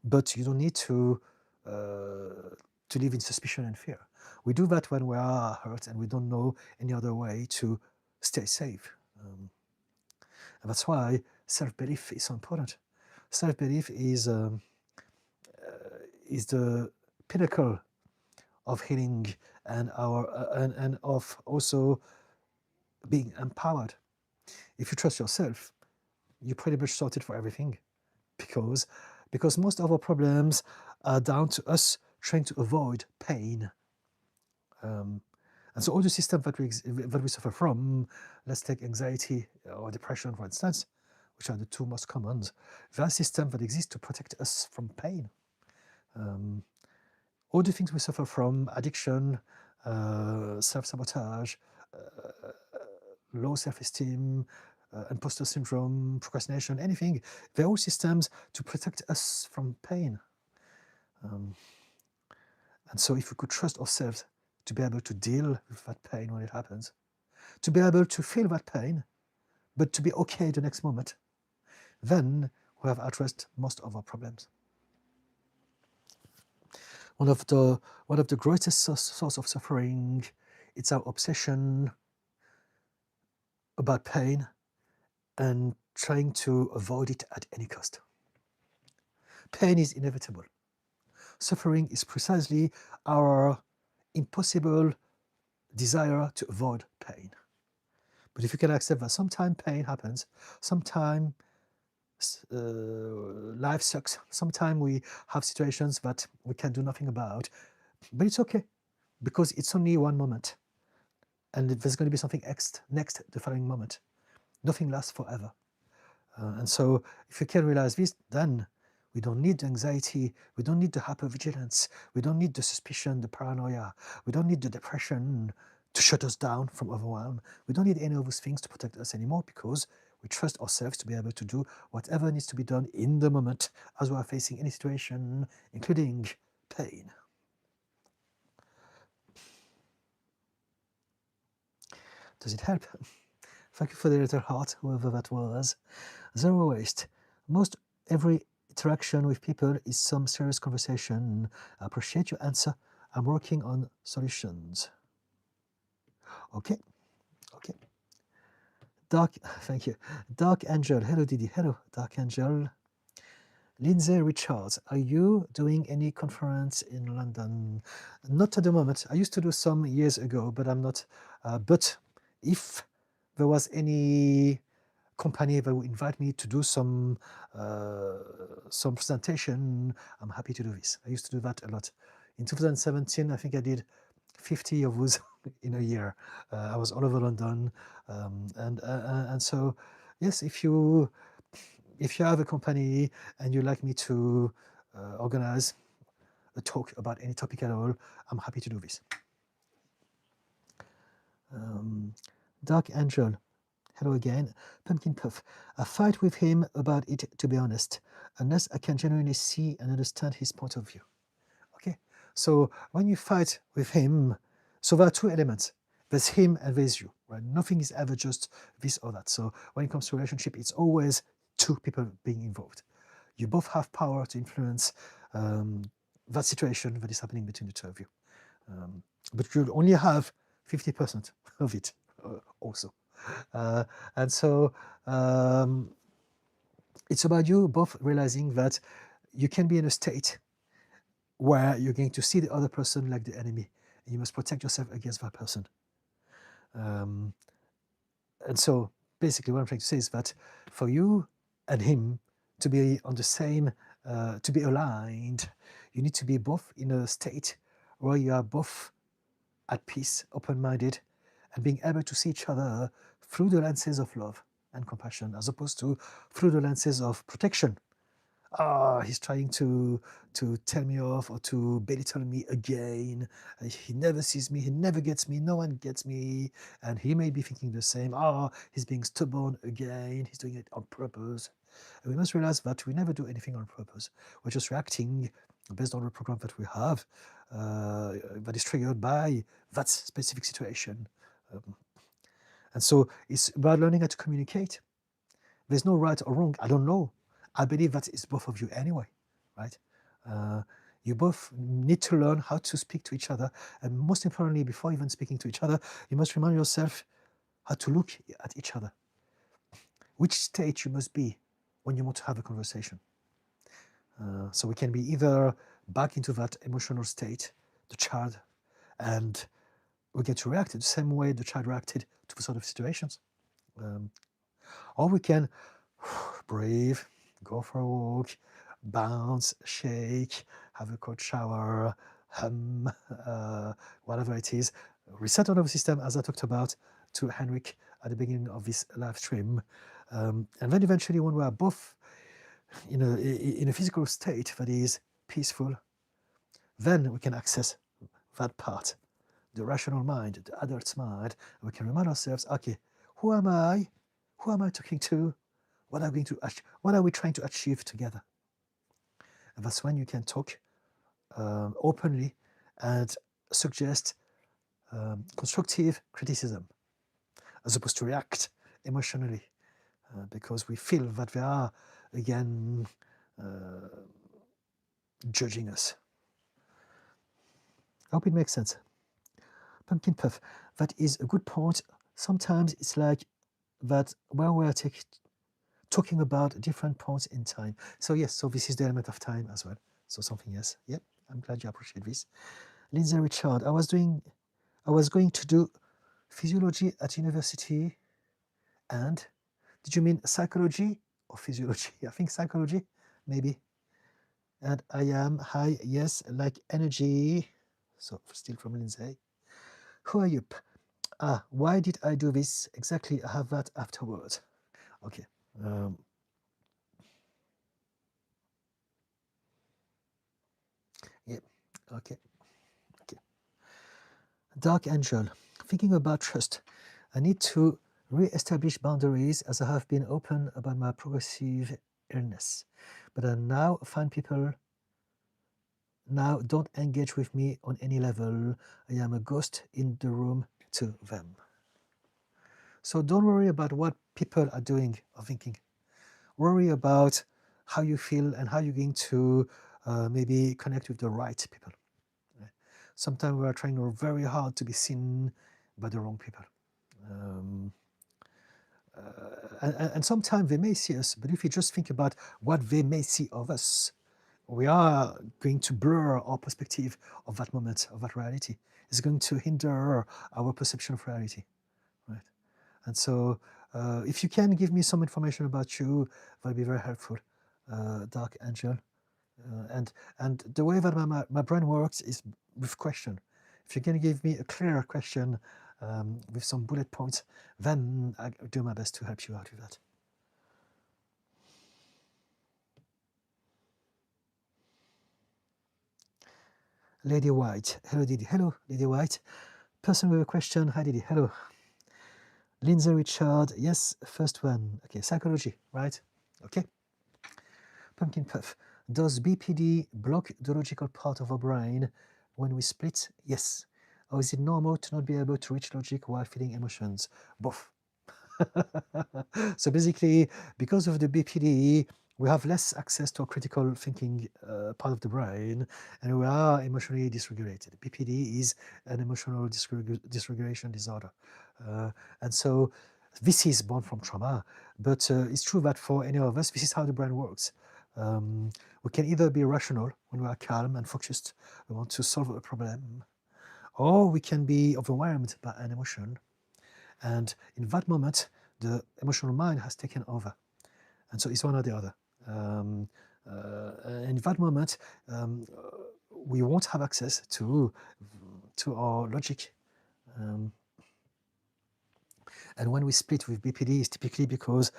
But you don't need to live in suspicion and fear. We do that when we are hurt and we don't know any other way to stay safe. And that's why self-belief is so important. Self-belief is the pinnacle of healing and and of also being empowered. If you trust yourself, you're pretty much sorted for everything, because most of our problems are down to us trying to avoid pain. And so all the systems that we suffer from, let's take anxiety or depression, for instance, which are the two most common, there are systems that exist to protect us from pain. All the things we suffer from, addiction, self-sabotage, low self-esteem, imposter syndrome, procrastination, anything, they're all systems to protect us from pain. And so if we could trust ourselves to be able to deal with that pain when it happens, to be able to feel that pain, but to be okay the next moment, then we have addressed most of our problems. One of the greatest source of suffering, it's our obsession about pain and trying to avoid it at any cost. Pain is inevitable. Suffering is precisely our impossible desire to avoid pain. But if you can accept that sometimes pain happens, sometimes life sucks, sometimes we have situations that we can do nothing about, but it's okay, because it's only one moment. And there's going to be something next the following moment. Nothing lasts forever. And so if you can realize this, then we don't need the anxiety, we don't need the hypervigilance, we don't need the suspicion, the paranoia, we don't need the depression to shut us down from overwhelm. We don't need any of those things to protect us anymore, because we trust ourselves to be able to do whatever needs to be done in the moment as we are facing any situation, including pain. Does it help? Thank you for the little heart, whoever that was. Zero waste. Most every interaction with people is some serious conversation. I appreciate your answer. I'm working on solutions. Okay, okay. Dark, thank you. Dark Angel. Hello, Didi. Hello, Dark Angel. Lindsay Richards, are you doing any conference in London? Not at the moment. I used to do some years ago, but I'm not. But if there was any company that would invite me to do some presentation, I'm happy to do this. I used to do that a lot. In 2017, I think I did 50 of those in a year. I was all over London, and so yes, if you have a company and you'd like me to organize a talk about any topic at all, I'm happy to do this. Dark Angel, hello again. Pumpkin Puff, I fight with him about it, to be honest, unless I can genuinely see and understand his point of view. Okay, so when you fight with him, so there are two elements. There's him and there's you, right? Nothing is ever just this or that. So when it comes to relationship, it's always two people being involved. You both have power to influence that situation that is happening between the two of you. But you'll only have 50% of it also. And so it's about you both realizing that you can be in a state where you're going to see the other person like the enemy, and you must protect yourself against that person. And so basically what I'm trying to say is that for you and him to be on the same, to be aligned, you need to be both in a state where you are both at peace, open-minded, and being able to see each other through the lenses of love and compassion, as opposed to through the lenses of protection. He's trying to tell me off or to belittle me again. He never sees me, he never gets me, no one gets me. And he may be thinking the same. He's being stubborn again, he's doing it on purpose. And we must realize that we never do anything on purpose. We're just reacting based on the program that we have that is triggered by that specific situation. And so it's about learning how to communicate. There's no right or wrong, I don't know. I believe that it's both of you anyway, right? You both need to learn how to speak to each other. And most importantly, before even speaking to each other, you must remind yourself how to look at each other. Which state you must be when you want to have a conversation. So we can be either back into that emotional state, the child, and we get to react the same way the child reacted to the sort of situations. Or we can breathe, go for a walk, bounce, shake, have a cold shower, hum, whatever it is, reset our nervous system, as I talked about to Henrik at the beginning of this live stream. And then eventually when we are both in a physical state that is peaceful, then we can access that part, the rational mind, the adult's mind, and we can remind ourselves, okay, who am I? Who am I talking to? What are we trying to achieve together? And that's when you can talk openly and suggest constructive criticism, as opposed to react emotionally, because we feel that they are, again, judging us. I hope it makes sense. Pumpkin Puff, that is a good point. Sometimes it's like that where we are talking about different points in time. So yes, so this is the element of time as well. So something yes. Yep, I'm glad you appreciate this. Lindsay Richard, I was going to do physiology at university, and did you mean psychology or physiology? I think psychology, maybe. And I am high, yes, like energy. So still from Lindsay. Who are you? Why did I do this? Exactly, I have that afterwards. Okay. Yeah, okay. Dark Angel, thinking about trust. I need to re-establish boundaries as I have been open about my progressive illness. But I now find people now don't engage with me on any level. I am a ghost in the room to them. So don't worry about what people are doing or thinking. Worry about how you feel and how you're going to maybe connect with the right people. Sometimes we are trying very hard to be seen by the wrong people. And sometimes they may see us, but if you just think about what they may see of us, we are going to blur our perspective of that moment, of that reality. It's going to hinder our perception of reality, right? And so if you can give me some information about you, that'll be very helpful, Dark Angel. And the way that my brain works is with question. If you can give me a clear question with some bullet points, then I do my best to help you out with that. Lady White. Hello, Didi. Hello, Lady White. Person with a question. Hi, Didi. Hello. Lindsay Richard. Yes, first one. Okay, psychology, right? Okay. Pumpkin Puff. Does BPD block the logical part of our brain when we split? Yes. Or is it normal to not be able to reach logic while feeling emotions? Both. So basically, because of the BPD, we have less access to a critical thinking part of the brain, and we are emotionally dysregulated. BPD is an emotional dysregulation disorder. And so this is born from trauma, but it's true that for any of us, this is how the brain works. We can either be rational when we are calm and focused, we want to solve a problem, or we can be overwhelmed by an emotion. And in that moment, the emotional mind has taken over. And so it's one or the other. In that moment, we won't have access to our logic. And when we split with BPD, it's typically because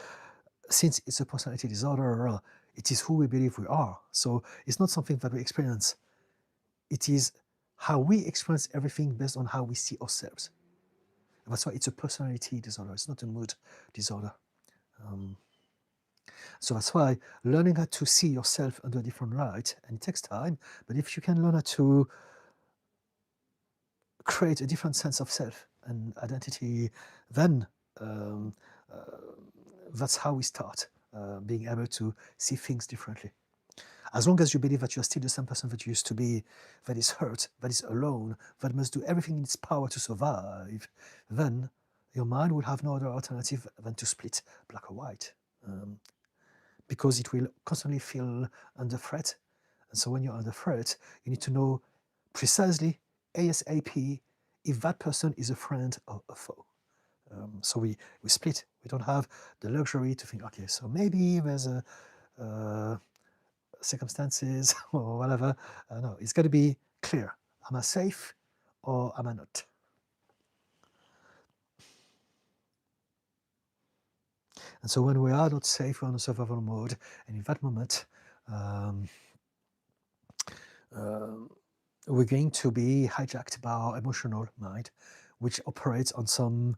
since it's a personality disorder, it is who we believe we are. So it's not something that we experience. It is how we experience everything based on how we see ourselves. And that's why it's a personality disorder. It's not a mood disorder. So that's why learning how to see yourself under a different light, and it takes time, but if you can learn how to create a different sense of self and identity, then that's how we start being able to see things differently. As long as you believe that you're still the same person that you used to be, that is hurt, that is alone, that must do everything in its power to survive, then your mind will have no other alternative than to split black or white. Because it will constantly feel under threat. And so when you're under threat, you need to know precisely, ASAP, if that person is a friend or a foe. So we split. We don't have the luxury to think, okay, so maybe there's circumstances or whatever. No, it's got to be clear. Am I safe or am I not? And so when we are not safe, we're on a survival mode, and in that moment, we're going to be hijacked by our emotional mind, which operates on some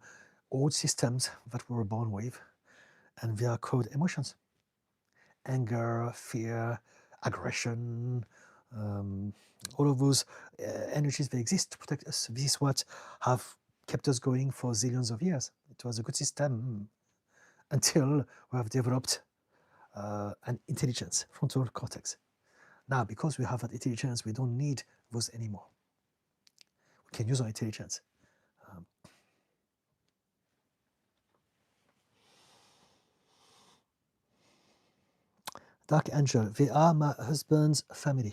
old systems that we were born with, and they are called emotions. Anger, fear, aggression, all of those energies, they exist to protect us. This is what have kept us going for zillions of years. It was a good system until we have developed an intelligence, frontal cortex. Now, because we have that intelligence, we don't need those anymore. We can use our intelligence. Dark Angel, they are my husband's family.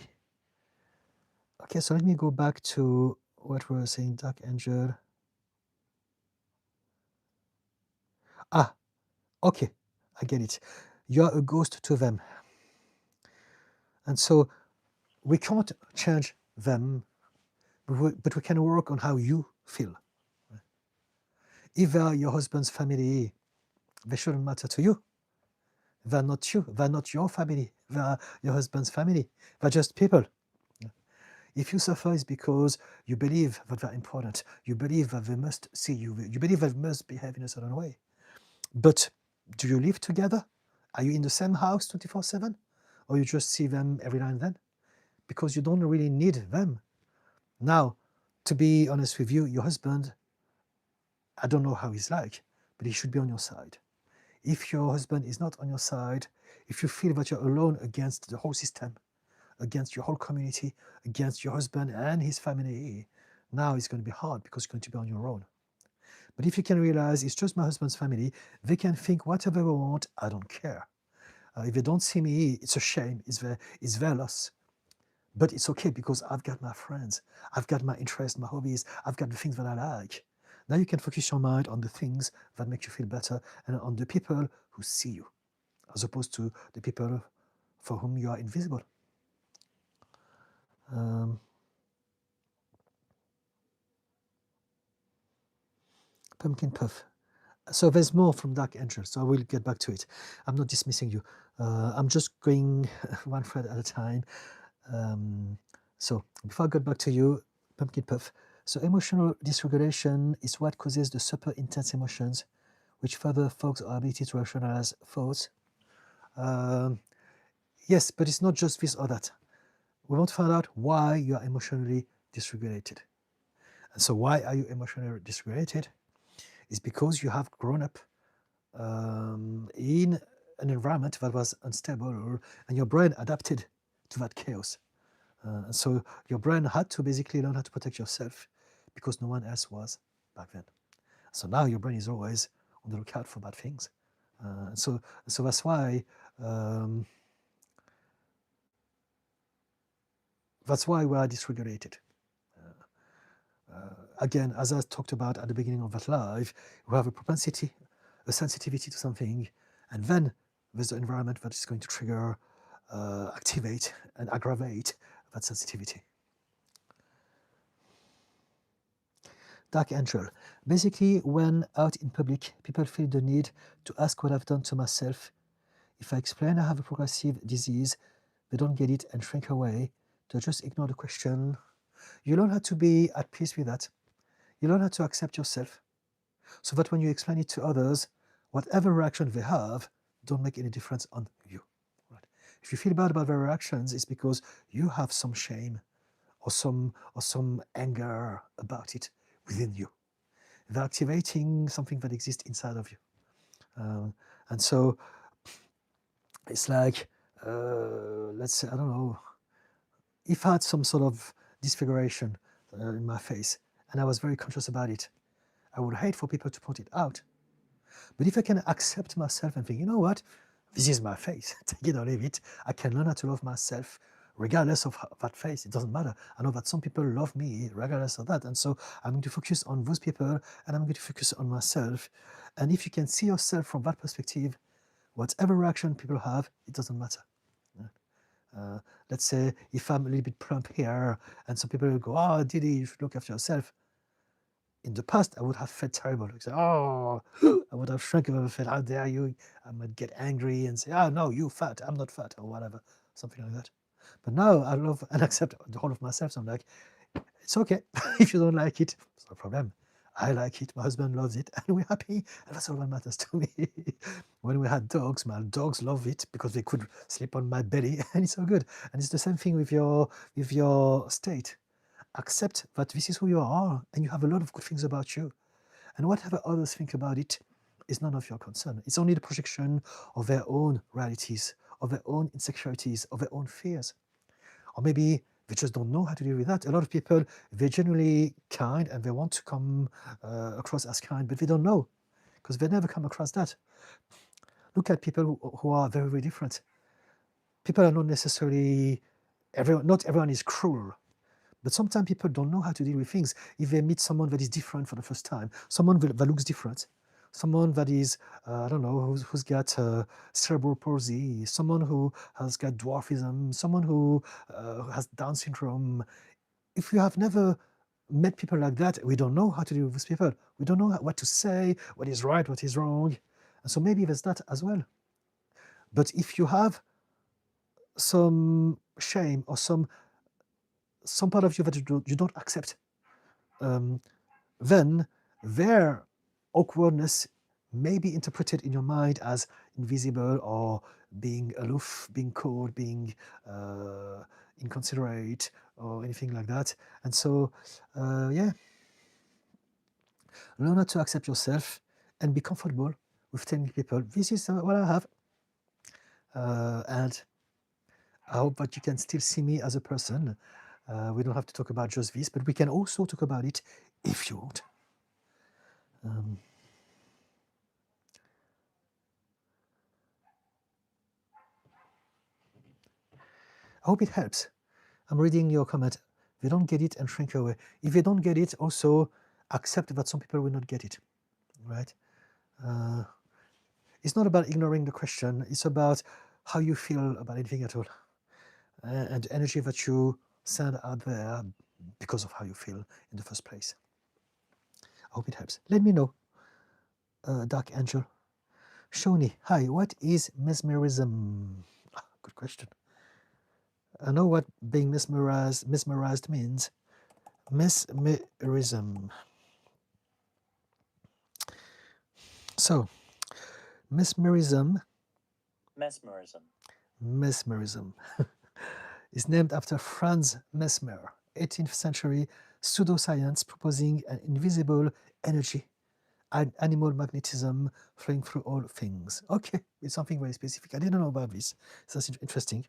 Okay, so let me go back to what we were saying, Dark Angel. Ah, okay, I get it. You're a ghost to them. And so we can't change them, but we can work on how you feel. If they are your husband's family, they shouldn't matter to you. They're not you. They're not your family. They are your husband's family. They're just people. If you suffer, it's because you believe that they're important. You believe that they must see you. You believe that they must behave in a certain way. But do you live together? Are you in the same house 24/7? Or you just see them every now and then? Because you don't really need them. Now, to be honest with you, your husband, I don't know how he's like, but he should be on your side. If your husband is not on your side, if you feel that you're alone against the whole system, against your whole community, against your husband and his family, now it's going to be hard because you're going to be on your own. But if you can realize it's just my husband's family, they can think whatever they want, I don't care. If they don't see me, it's a shame, it's their loss. But it's okay because I've got my friends, I've got my interests, my hobbies, I've got the things that I like. Now you can focus your mind on the things that make you feel better and on the people who see you, as opposed to the people for whom you are invisible. Pumpkin puff. So there's more from Dark Angel, so I will get back to it. I'm not dismissing you. I'm just going one thread at a time. So before I get back to you, Pumpkin Puff. So emotional dysregulation is what causes the super intense emotions, which further fogs our ability to rationalize thoughts. Yes, but it's not just this or that. We want to find out why you are emotionally dysregulated. And so why are you emotionally dysregulated? It's because you have grown up in an environment that was unstable, and your brain adapted to that chaos. So your brain had to basically learn how to protect yourself because no one else was back then. So now your brain is always on the lookout for bad things. So that's why we are dysregulated. Again, as I talked about at the beginning of that live, we have a propensity, a sensitivity to something, and then there's the environment that is going to trigger, activate, and aggravate that sensitivity. Dark Angel. Basically, when out in public, people feel the need to ask what I've done to myself. If I explain I have a progressive disease, they don't get it and shrink away. They just ignore the question. You learn how to be at peace with that. You learn how to accept yourself, so that when you explain it to others, whatever reaction they have, don't make any difference on you. Right? If you feel bad about their reactions, it's because you have some shame or some anger about it within you. They're activating something that exists inside of you. And so it's like, let's say, I don't know, if I had some sort of disfiguration in my face and I was very conscious about it, I would hate for people to point it out. But if I can accept myself and think, you know what, this is my face, take it or leave it, I can learn how to love myself regardless of that face. It doesn't matter. I know that some people love me regardless of that. And so I'm going to focus on those people and I'm going to focus on myself. And if you can see yourself from that perspective, whatever reaction people have, it doesn't matter. Let's say if I'm a little bit plump here and some people will go, oh, Didi, you should look after yourself. In the past, I would have felt terrible. Like, say, oh, I would have shrunk and felt, how dare you? I might get angry and say, oh, no, you fat, I'm not fat, or whatever, something like that. But now I love and accept the whole of myself. So I'm like, it's okay. If you don't like it, it's no problem. I like it, my husband loves it, and we're happy, and that's all that matters to me. When we had dogs, my dogs love it because they could sleep on my belly, and it's all good. And it's the same thing with your state. Accept that this is who you are, and you have a lot of good things about you. And whatever others think about it is none of your concern. It's only the projection of their own realities, of their own insecurities, of their own fears. Or maybe they just don't know how to deal with that. A lot of people, they're generally kind and they want to come across as kind, but they don't know because they never come across that. Look at people who are very, very different. People are not necessarily, not everyone is cruel. But sometimes people don't know how to deal with things. If they meet someone that is different for the first time, someone that looks different, someone that is, I don't know, who's got cerebral palsy, someone who has got dwarfism, someone who has Down syndrome. If you have never met people like that, we don't know how to deal with these people. We don't know what to say, what is right, what is wrong. And so maybe there's that as well. But if you have some shame or some part of you that you don't accept, then their awkwardness may be interpreted in your mind as invisible or being aloof, being cold, being inconsiderate or anything like that. And so, yeah, learn how to accept yourself and be comfortable with telling people, this is what I have. And I hope that you can still see me as a person. We don't have to talk about just this, but we can also talk about it if you want. I hope it helps. I'm reading your comment. They don't get it and shrink away. If they don't get it, also accept that some people will not get it, right? It's not about ignoring the question. It's about how you feel about anything at all. And the energy that you send out there because of how you feel in the first place. I hope it helps. Let me know, Dark Angel. Shoni, hi, what is mesmerism? Good question. I know what being mesmerized means. Mesmerism. So, mesmerism is named after Franz Mesmer, 18th century pseudoscience proposing an invisible energy, animal magnetism flowing through all things. Okay, it's something very specific. I didn't know about this. So that's interesting.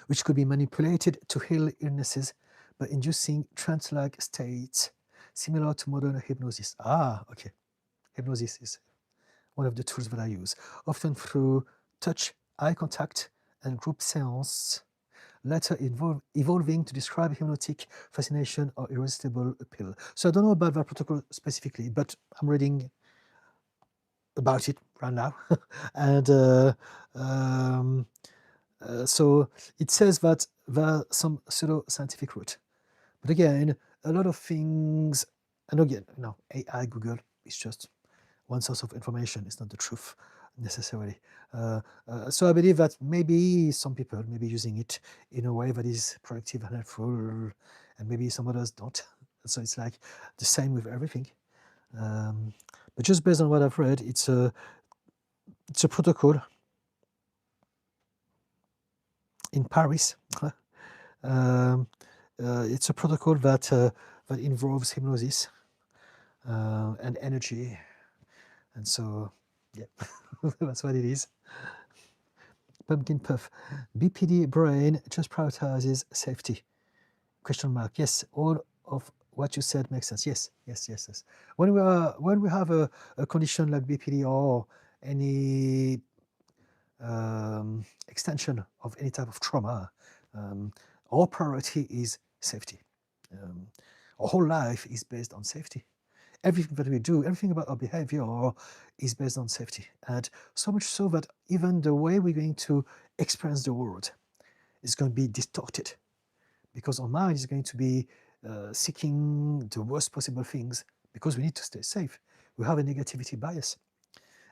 Which could be manipulated to heal illnesses by inducing trance-like states similar to modern hypnosis. Ah, okay. Hypnosis is one of the tools that I use, often through touch, eye contact, and group seance, later evolving to describe hypnotic fascination or irresistible appeal. So I don't know about that protocol specifically, but I'm reading about it right now. And so it says that there are some pseudo-scientific route. But again, a lot of things, and again, AI, Google is just one source of information. It's not the truth necessarily. So I believe that maybe some people may be using it in a way that is productive and helpful, and maybe some others don't. So it's like the same with everything. But just based on what I've read, it's a protocol in Paris. It's a protocol that involves hypnosis and energy, and so yeah, that's what it is. Pumpkin Puff, BPD brain just prioritizes safety? Question mark. Yes, all of what you said makes sense. Yes. When we have a condition like BPD or any extension of any type of trauma, our priority is safety. Our whole life is based on safety. Everything that we do, everything about our behavior is based on safety. And so much so that even the way we're going to experience the world is going to be distorted, because our mind is going to be seeking the worst possible things because we need to stay safe. We have a negativity bias.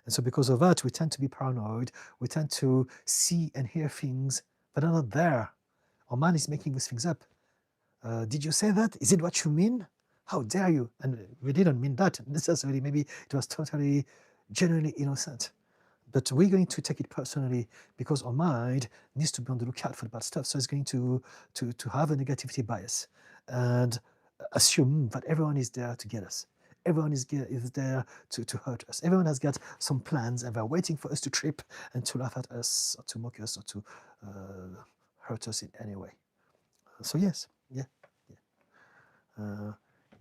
And so because of that, we tend to be paranoid. We tend to see and hear things that are not there. Our mind is making these things up. Did you say that? Is it what you mean? How dare you? And we didn't mean that necessarily. Maybe it was totally, genuinely innocent. But we're going to take it personally because our mind needs to be on the lookout for the bad stuff. So it's going to have a negativity bias and assume that everyone is there to get us. Everyone is there to hurt us. Everyone has got some plans and they're waiting for us to trip and to laugh at us or to mock us or to hurt us in any way. So yes, yeah.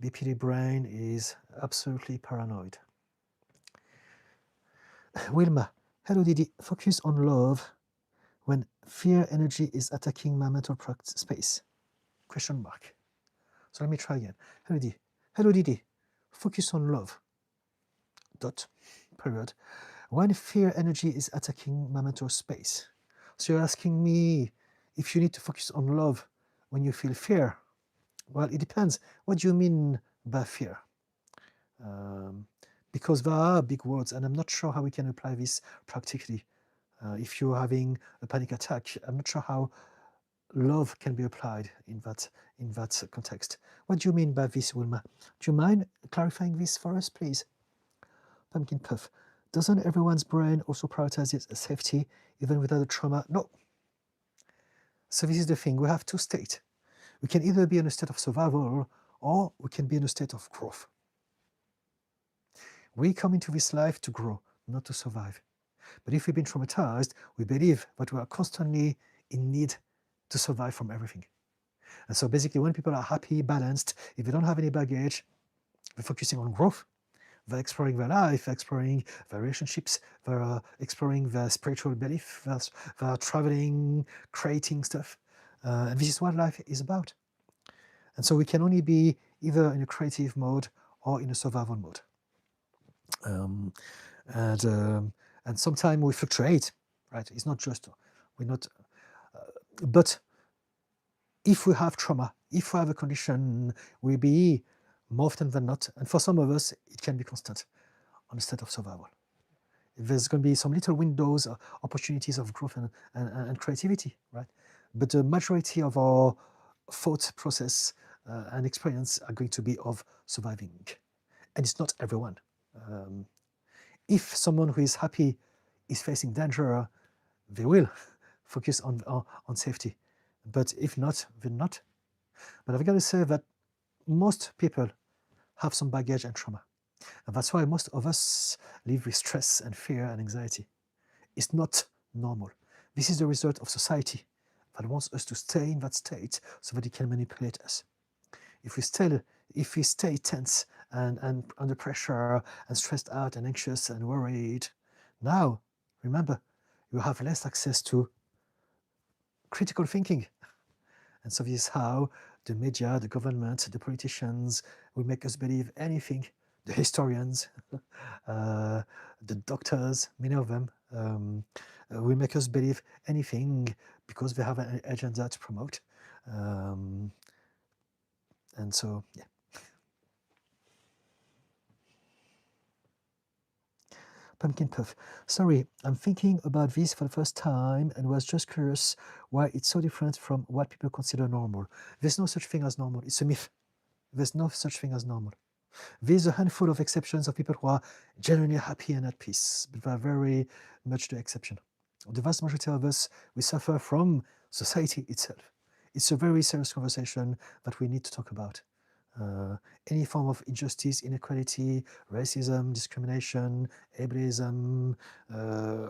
BPD brain is absolutely paranoid. Wilma, hello Didi. Focus on love when fear energy is attacking my mental space? Question mark. So let me try again. Hello Didi. Focus on love. Dot. Period. When fear energy is attacking my mental space. So you're asking me if you need to focus on love when you feel fear. Well, it depends. What do you mean by fear? Because there are big words, and I'm not sure how we can apply this practically. If you're having a panic attack, I'm not sure how love can be applied in that context. What do you mean by this, Wilma? Do you mind clarifying this for us, please? Pumpkin Puff. Doesn't everyone's brain also prioritize its safety even without a trauma? No. So this is the thing. We have two states. We can either be in a state of survival or we can be in a state of growth. We come into this life to grow, not to survive. But if we've been traumatized, we believe that we are constantly in need to survive from everything. And so basically, when people are happy, balanced, if they don't have any baggage, they're focusing on growth. They're exploring their life, exploring their relationships, they're exploring their spiritual belief, they're traveling, creating stuff. And this is what life is about. And so we can only be either in a creative mode or in a survival mode. Um, and sometimes we fluctuate, right? It's not just, we're not, but if we have trauma, if we have a condition, we'll be more often than not, and for some of us, it can be constant on a state of survival. There's going to be some little windows, opportunities of growth and creativity, right? But the majority of our thought process and experience are going to be of surviving. And it's not everyone. If someone who is happy is facing danger, they will focus on safety. But if not, they're not. But I've got to say that most people have some baggage and trauma. And that's why most of us live with stress and fear and anxiety. It's not normal. This is the result of society that wants us to stay in that state so that it can manipulate us. If we stay tense and under pressure and stressed out and anxious and worried, now, remember, you have less access to critical thinking. And so this is how the media, the government, the politicians will make us believe anything. The historians, the doctors, many of them, will make us believe anything because they have an agenda to promote. And so, yeah. Pumpkin Puff. Sorry, I'm thinking about this for the first time and was just curious why it's so different from what people consider normal. There's no such thing as normal. It's a myth. There's no such thing as normal. There's a handful of exceptions of people who are genuinely happy and at peace, but they are very much the exception. The vast majority of us, we suffer from society itself. It's a very serious conversation that we need to talk about. Any form of injustice, inequality, racism, discrimination, ableism,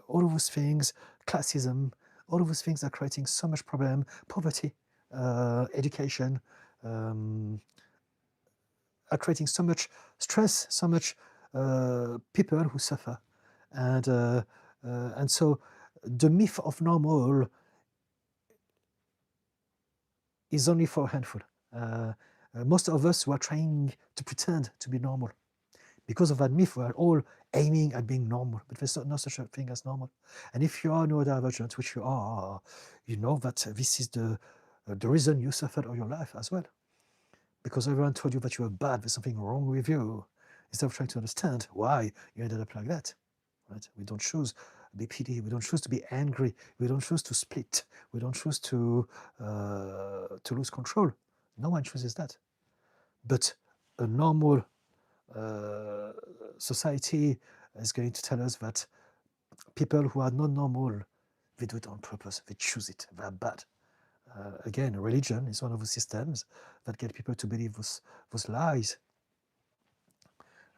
all of those things, classism, all of those things are creating so much problem, poverty, education, are creating so much stress, so much people who suffer. And so the myth of normal is only for a handful. Most of us who are trying to pretend to be normal. Because of that myth, we are all aiming at being normal, but there's no such a thing as normal. And if you are neurodivergent, which you are, you know that this is the reason you suffered all your life as well. Because everyone told you that you were bad, there's something wrong with you, instead of trying to understand why you ended up like that. Right? We don't choose to be pity, we don't choose to be angry, we don't choose to split, we don't choose to lose control. No one chooses that. But a normal society is going to tell us that people who are not normal, they do it on purpose, they choose it, they are bad. Again, religion is one of the systems that get people to believe those lies.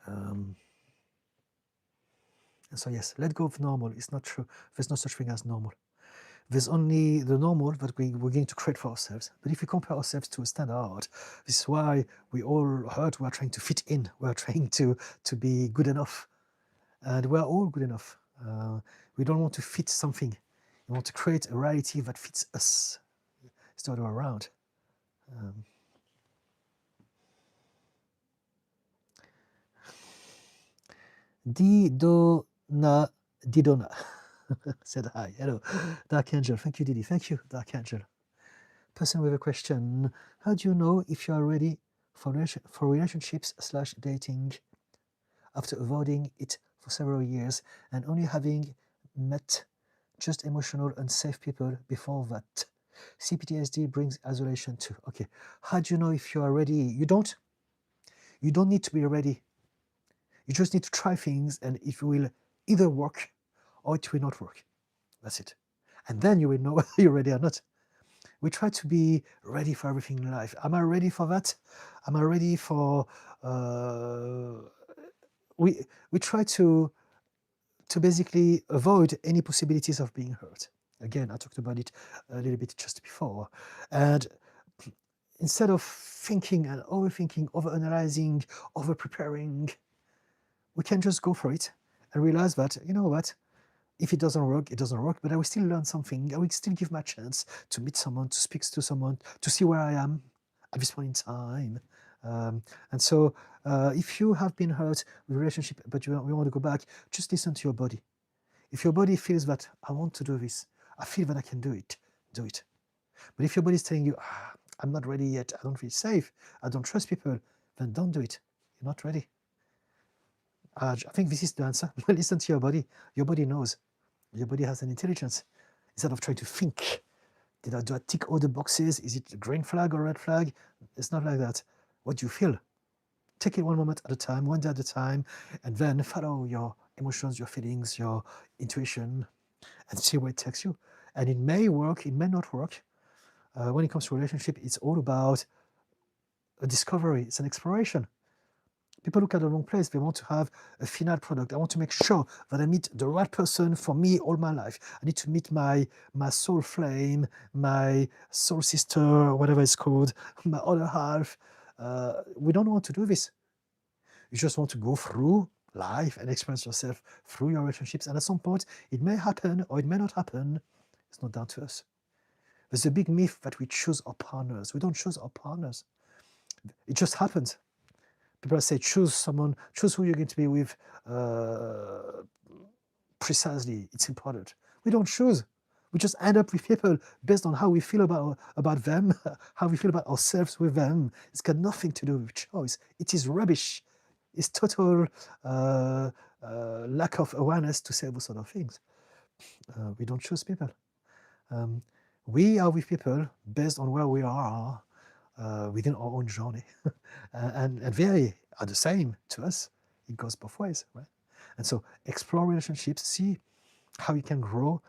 And so yes, let go of normal. It's not true. There's no such thing as normal. There's only the normal that we're going to create for ourselves. But if we compare ourselves to a standard, this is why we all hurt. We are trying to fit in. We are trying to be good enough. And we're all good enough. We don't want to fit something. We want to create a reality that fits us. It's the other way around. Didona said hi. Hello, Dark Angel. Thank you, Didi. Thank you, Dark Angel. Person with a question. How do you know if you are ready for relationships / dating after avoiding it for several years and only having met just emotional, unsafe people before that? CPTSD brings isolation too. Okay. How do you know if you are ready? You don't need to be ready. You just need to try things, and it will either work or it will not work. That's it. And then you will know whether you're ready or not. We try to be ready for everything in life. Am I ready for that? Am I ready for we try to basically avoid any possibilities of being hurt. Again, I talked about it a little bit just before. And instead of thinking and overthinking, overanalyzing, over-preparing, we can just go for it and realize that, you know what, if it doesn't work, it doesn't work, but I will still learn something. I will still give my chance to meet someone, to speak to someone, to see where I am at this point in time. And so if you have been hurt with a relationship, but you want to go back, just listen to your body. If your body feels that I want to do this, I feel that I can do it, do it. But if your body is telling you, I'm not ready yet, I don't feel safe, I don't trust people, then don't do it. You're not ready. I think this is the answer. Listen to your body. Your body knows. Your body has an intelligence. Instead of trying to think, do I tick all the boxes? Is it a green flag or red flag? It's not like that. What do you feel? Take it one moment at a time, one day at a time, and then follow your emotions, your feelings, your intuition, and see where it takes you. And it may work, it may not work. When it comes to relationship, it's all about a discovery. It's an exploration. People look at the wrong place. They want to have a final product. I want to make sure that I meet the right person for me all my life. I need to meet my soul flame, my soul sister, whatever it's called, my other half. We don't want to do this. You just want to go through life and experience yourself through your relationships. And at some point, it may happen or it may not happen. It's not down to us. There's a big myth that we choose our partners. We don't choose our partners. It just happens. People say, choose someone, choose who you're going to be with precisely. It's important. We don't choose. We just end up with people based on how we feel about them, how we feel about ourselves with them. It's got nothing to do with choice. It is rubbish. It's total lack of awareness to say those sort of things. We don't choose people. We are with people based on where we are within our own journey. and they are the same to us. It goes both ways, right? And so explore relationships, see how you can grow,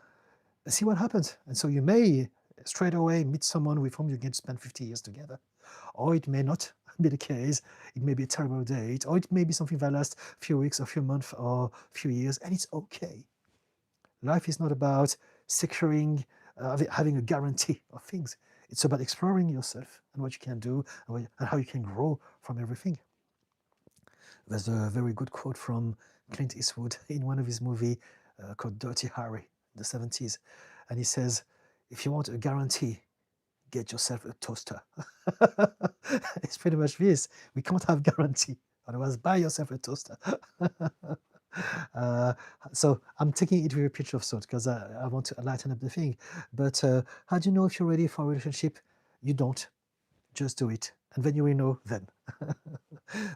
see what happens. And so you may straight away meet someone with whom you can spend 50 years together. Or it may not be the case. It may be a terrible date, or it may be something that lasts a few weeks, a few months, or a few years, and it's okay. Life is not about securing, having a guarantee of things. It's about exploring yourself and what you can do and how you can grow from everything. There's a very good quote from Clint Eastwood in one of his movies called Dirty Harry, the 70s. And he says, if you want a guarantee, get yourself a toaster. It's pretty much this. We can't have guarantee. Otherwise, buy yourself a toaster. So I'm taking it with a pinch of salt because I want to lighten up the thing. But how do you know if you're ready for a relationship? You don't. Just do it. And then you will know then.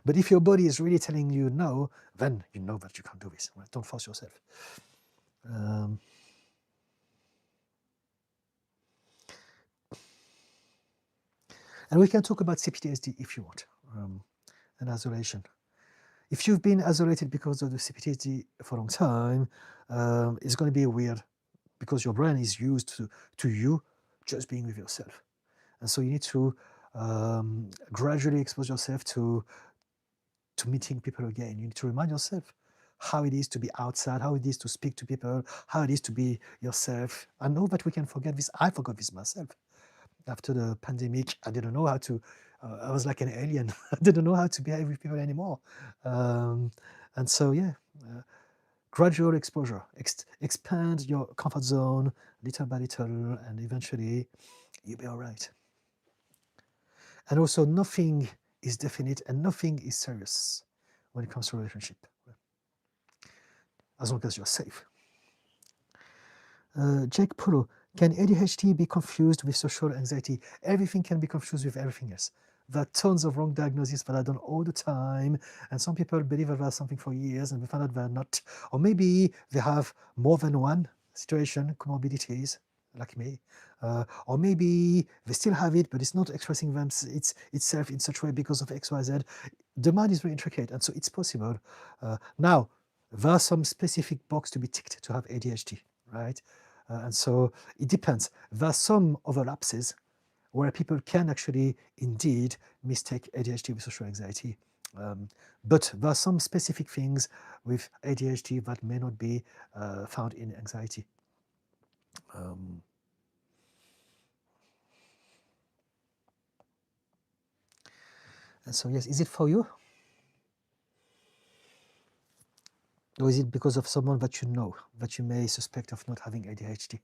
But if your body is really telling you no, then you know that you can't do this. Right? Don't force yourself. And we can talk about CPTSD if you want, and isolation. If you've been isolated because of the CPTSD for a long time, it's going to be weird because your brain is used to you just being with yourself. And so you need to gradually expose yourself to meeting people again. You need to remind yourself how it is to be outside, how it is to speak to people, how it is to be yourself. I know that we can forget this. I forgot this myself. After the pandemic, I didn't know how to, I was like an alien. I didn't know how to behave with people anymore. And so, yeah, gradual exposure, expand your comfort zone little by little, and eventually you'll be all right. And also, nothing is definite and nothing is serious when it comes to a relationship, as long as you're safe. Jake Polo, can ADHD be confused with social anxiety? Everything can be confused with everything else. There are tons of wrong diagnoses that are done all the time, and some people believe that there's something for years and we find out they're not. Or maybe they have more than one situation, comorbidities, like me. Or maybe they still have it, but it's not expressing itself in such a way because of X, Y, Z. The mind is very intricate, and so it's possible. Now, there are some specific boxes to be ticked to have ADHD, right? And so it depends. There are some overlapses where people can actually indeed mistake ADHD with social anxiety. But there are some specific things with ADHD that may not be found in anxiety. And so, yes, is it for you? Or is it because of someone that you know, that you may suspect of not having ADHD?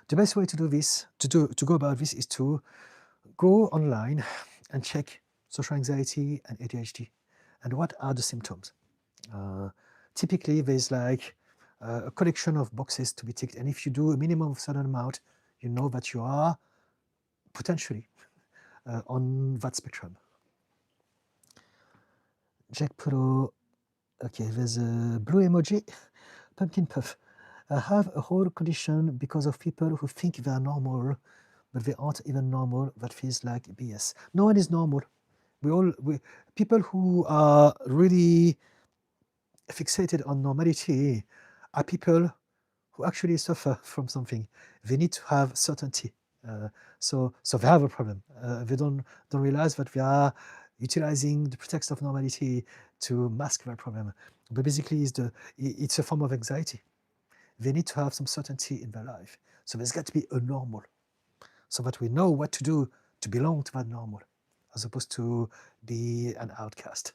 The best way to do this, to go about this, is to go online and check social anxiety and ADHD, and what are the symptoms. Typically, there's like a collection of boxes to be ticked, and if you do a minimum of a certain amount, you know that you are potentially on that spectrum. Jack Pro, okay, there's a blue emoji, pumpkin puff. I have a whole condition because of people who think they are normal, but they aren't even normal. That feels like BS. No one is normal. People who are really fixated on normality are people who actually suffer from something. They need to have certainty. So they have a problem. They don't realize that they are utilizing the pretext of normality to mask their problem. But basically, it's a form of anxiety. They need to have some certainty in their life. So there's got to be a normal, so that we know what to do to belong to that normal, as opposed to be an outcast.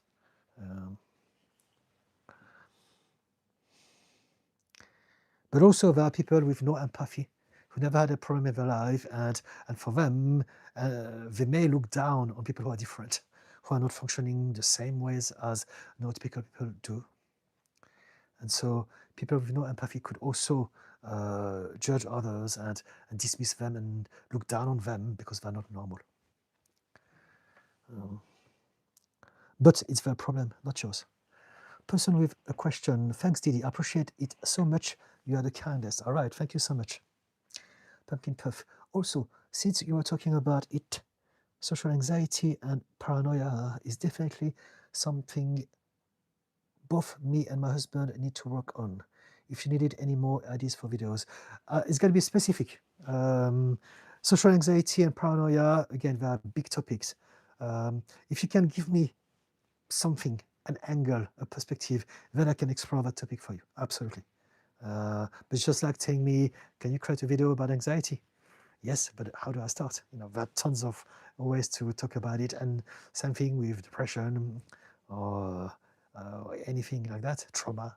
But also there are people with no empathy, who never had a problem in their life, and for them, they may look down on people who are different, who are not functioning the same ways as neurotypical people do. And so people with no empathy could also judge others and dismiss them and look down on them because they're not normal. But it's their problem, not yours. Person with a question. Thanks, Didi. I appreciate it so much. You are the kindest. All right, thank you so much. Pumpkin Puff. Also, since you were talking about it, social anxiety and paranoia is definitely something both me and my husband need to work on. If you needed any more ideas for videos, it's going to be specific. Social anxiety and paranoia, again, they are big topics. If you can give me something, an angle, a perspective, then I can explore that topic for you. Absolutely. But it's just like telling me, can you create a video about anxiety? Yes, but how do I start? There are tons of ways to talk about it, and same thing with depression or anything like that, trauma.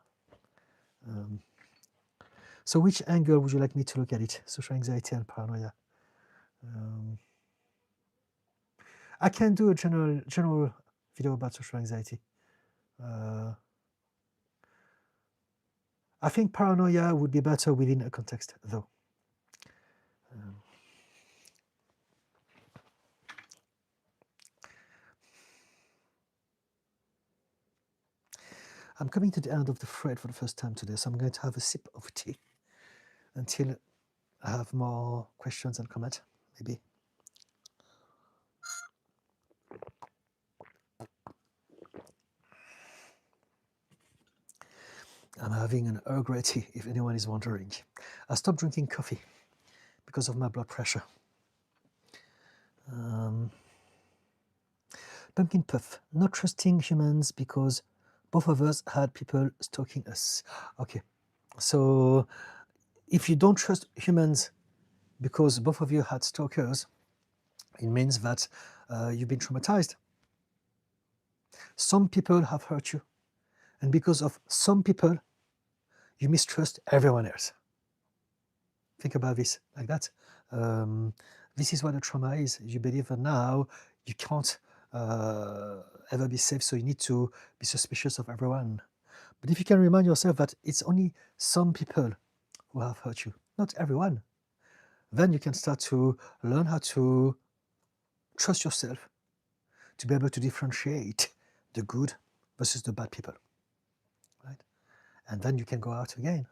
So which angle would you like me to look at it? Social anxiety and paranoia. I can do a general video about social anxiety. I think paranoia would be better within a context, though. I'm coming to the end of the thread for the first time today, so I'm going to have a sip of tea until I have more questions and comments, maybe. I'm having an Earl Grey tea, if anyone is wondering. I stopped drinking coffee because of my blood pressure. Pumpkin Puff, not trusting humans because both of us had people stalking us. Okay, so if you don't trust humans because both of you had stalkers, it means that you've been traumatized. Some people have hurt you, and because of some people, you mistrust everyone else. Think about this like that. This is what a trauma is. You believe that now you can't ever be safe, so you need to be suspicious of everyone. But if you can remind yourself that it's only some people who have hurt you, not everyone, then you can start to learn how to trust yourself, to be able to differentiate the good versus the bad people, right? And then you can go out again.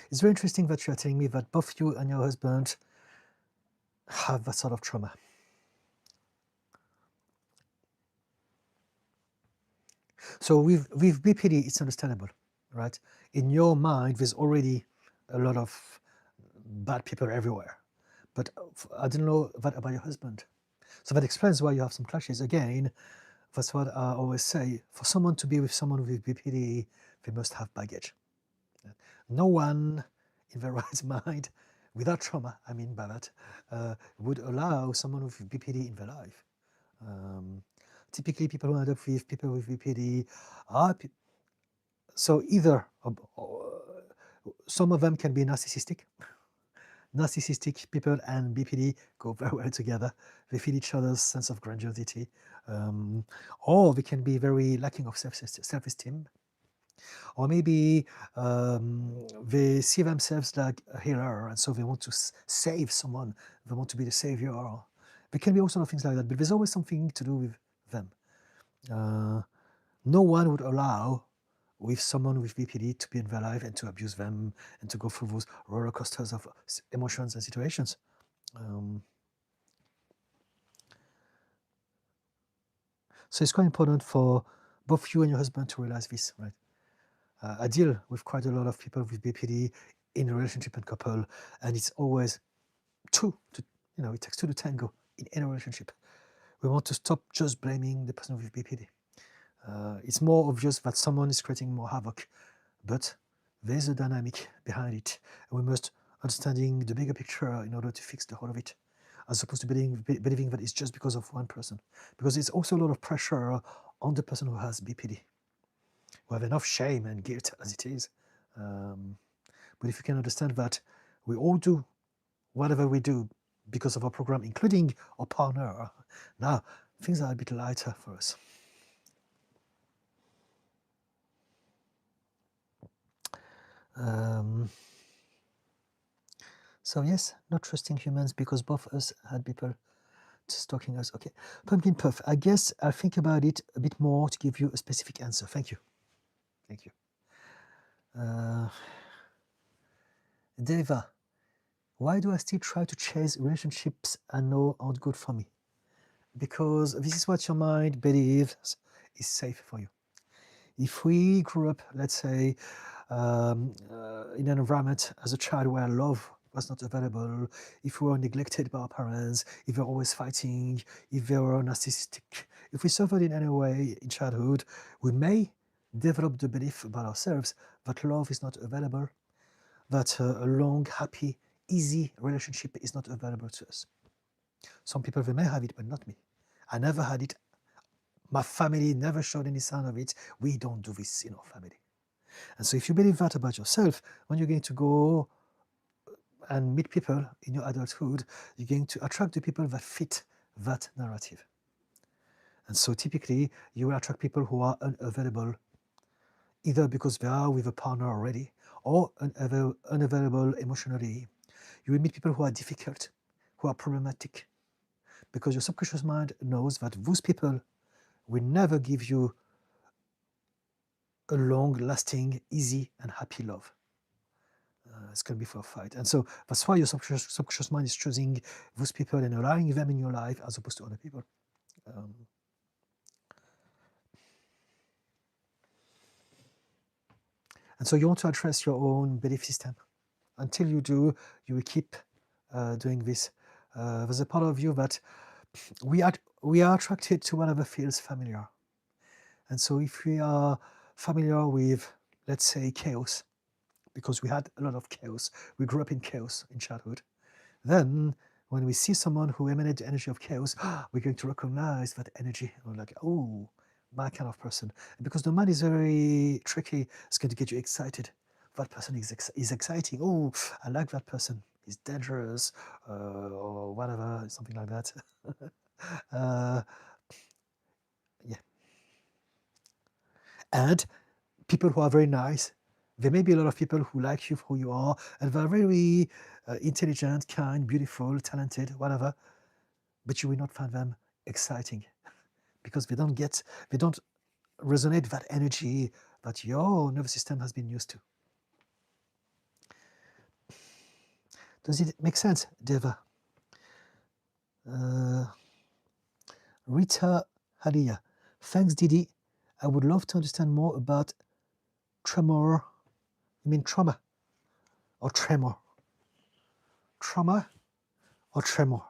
It's very interesting that you are telling me that both you and your husband have that sort of trauma. So with BPD, it's understandable, right? In your mind, there's already a lot of bad people everywhere. But I don't know that about your husband. So that explains why you have some clashes. Again, that's what I always say. For someone to be with someone with BPD, they must have baggage. No one in their right mind, without trauma, I mean by that, would allow someone with BPD in their life. Typically, people who end up with people with BPD are so either some of them can be narcissistic. Narcissistic people and BPD go very well together. They feel each other's sense of grandiosity, or they can be very lacking of self-esteem, or maybe they see themselves like a healer, and so they want to save someone. They want to be the savior. There can be all sorts of things like that, but there's always something to do with them. No one would allow with someone with BPD to be in their life and to abuse them and to go through those roller coasters of emotions and situations. So it's quite important for both you and your husband to realize this, right? I deal with quite a lot of people with BPD in a relationship and couple, and it's always it takes two to tango in any relationship. We want to stop just blaming the person with BPD. It's more obvious that someone is creating more havoc, but there's a dynamic behind it, and we must understanding the bigger picture in order to fix the whole of it, as opposed to believing that it's just because of one person, because it's also a lot of pressure on the person who has BPD. We have enough shame and guilt as it is, but if you can understand that we all do whatever we do because of our program, including our partner, now things are a bit lighter for us. So yes, not trusting humans because both us had people stalking us. Okay, Pumpkin Puff, I guess I'll think about it a bit more to give you a specific answer. Thank you. Thank you. Deva, why do I still try to chase relationships I know aren't good for me? Because this is what your mind believes is safe for you. If we grew up, let's say, in an environment as a child where love was not available, if we were neglected by our parents, if we were always fighting, if they were narcissistic, if we suffered in any way in childhood, we may develop the belief about ourselves that love is not available, that a long, happy, easy relationship is not available to us. Some people, they may have it, but not me. I never had it. My family never showed any sign of it. We don't do this in our family. And so if you believe that about yourself, when you're going to go and meet people in your adulthood, you're going to attract the people that fit that narrative. And so typically, you will attract people who are unavailable, either because they are with a partner already, or unavailable emotionally. You will meet people who are difficult, who are problematic, because your subconscious mind knows that those people will never give you a long-lasting, easy, and happy love. It's going to be for a fight. And so that's why your subconscious mind is choosing those people and allowing them in your life as opposed to other people. And so you want to address your own belief system. Until you do, you will keep doing this. There's a part of you that we are attracted to whatever feels familiar. And so if we are familiar with, let's say, chaos, because we had a lot of chaos, we grew up in chaos in childhood, then when we see someone who emanates the energy of chaos, we're going to recognize that energy. We're like, oh, my kind of person. And because the mind is very tricky, it's going to get you excited. That person is exciting. Oh, I like that person. He's dangerous, or whatever, something like that. Yeah. And people who are very nice, there may be a lot of people who like you for who you are, and they're very intelligent, kind, beautiful, talented, whatever, but you will not find them exciting because they don't resonate that energy that your nervous system has been used to. Does it make sense, Deva? Rita Halia, thanks, Didi. I would love to understand more about tremor. You mean trauma or tremor? trauma or tremor?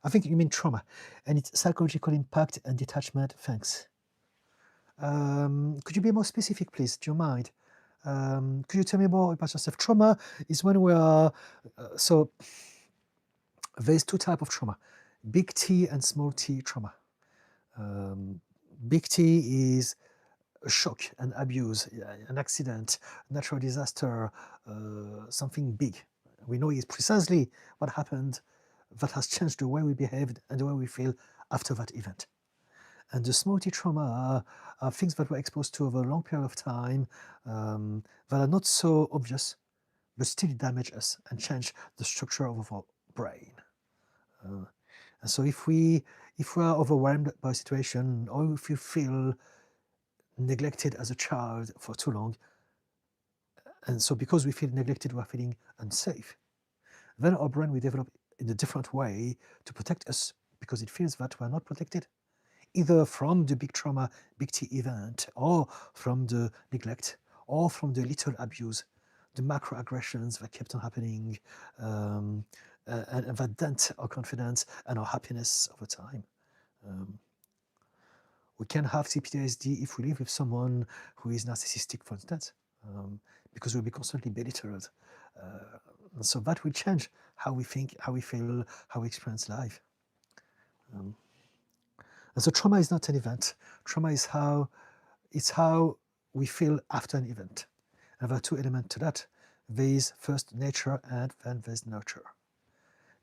I think you mean trauma, and its psychological impact and detachment. Thanks. Could you be more specific, please? Do you mind? Could you tell me more about yourself? Trauma is when we are, so there's two types of trauma, big T and small t trauma. Big T is a shock, an abuse, an accident, natural disaster, something big. We know it's precisely what happened that has changed the way we behaved and the way we feel after that event. And the small t trauma are things that we're exposed to over a long period of time that are not so obvious, but still damage us and change the structure of our brain. And so if we are overwhelmed by a situation, or if you feel neglected as a child for too long, and so because we feel neglected, we're feeling unsafe, then our brain will develop in a different way to protect us because it feels that we're not protected, either from the big trauma, big T event, or from the neglect, or from the little abuse, the macroaggressions that kept on happening, and that dent our confidence and our happiness over time. We can have CPTSD if we live with someone who is narcissistic, for instance, because we'll be constantly belittled. And so that will change how we think, how we feel, how we experience life. And so trauma is not an event. Trauma is how we feel after an event. And there are two elements to that. There is first nature, and then there's nurture.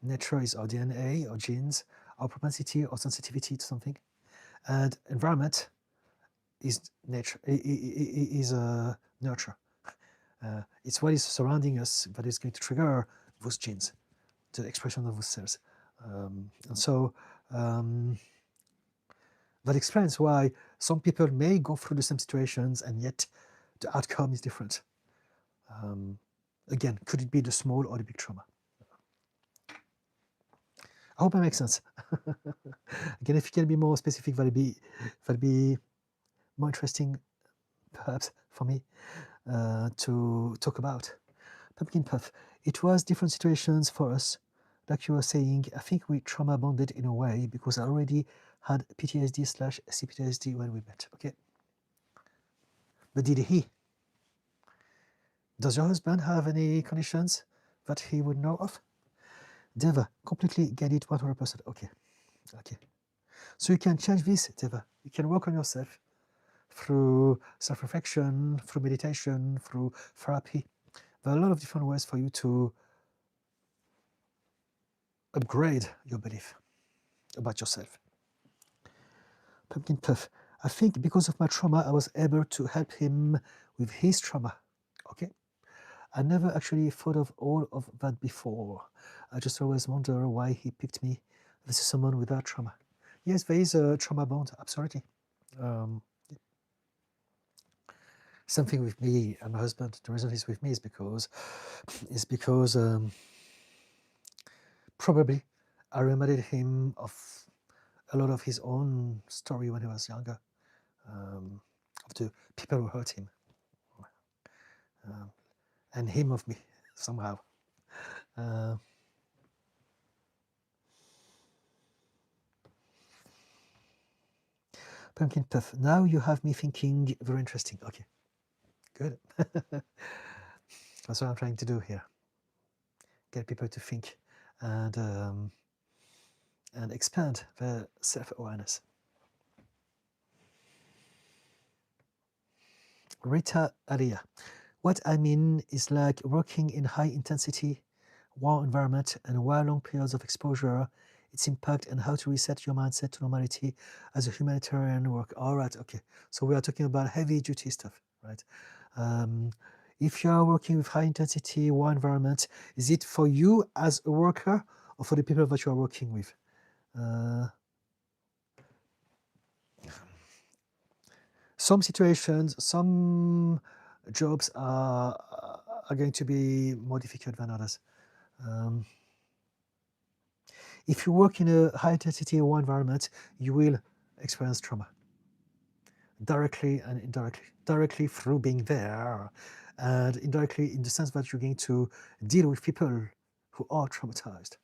Nature is our DNA, our genes, our propensity or sensitivity to something. And environment is nature, is nurture. It's what is surrounding us that is going to trigger those genes, the expression of those cells. And so that explains why some people may go through the same situations and yet the outcome is different. Again, could it be the small or the big trauma? I hope that makes sense. Again, if you can be more specific, that'll be more interesting, perhaps, for me to talk about. Pumpkin Puff. It was different situations for us. Like you were saying, I think we trauma bonded in a way because I already had PTSD/CPTSD when we met. Okay. But did he? Does your husband have any conditions that he would know of? Deva, completely get it 100%. Okay. Okay. So you can change this, Deva. You can work on yourself through self-reflection, through meditation, through therapy. There are a lot of different ways for you to upgrade your belief about yourself. Pumpkin Puff. I think because of my trauma, I was able to help him with his trauma. Okay. I never actually thought of all of that before. I just always wonder why he picked me. This is someone without trauma. Yes, there is a trauma bond, absolutely. Something with me and my husband. The reason he's with me is because probably I reminded him of a lot of his own story when he was younger, of the people who hurt him, and him of me somehow. Pumpkin Puff. Now you have me thinking. Very interesting. Okay, good. That's what I'm trying to do here. Get people to think and expand their self-awareness. Rita Aria. What I mean is like working in high intensity war environment and while long periods of exposure, its impact and how to reset your mindset to normality as a humanitarian work. All right, okay. So we are talking about heavy duty stuff, right? If you are working with high intensity war environment, is it for you as a worker or for the people that you are working with? Some situations, some jobs are going to be more difficult than others. If you work in a high intensity war environment, you will experience trauma directly and indirectly. Directly through being there, and indirectly in the sense that you're going to deal with people who are traumatized.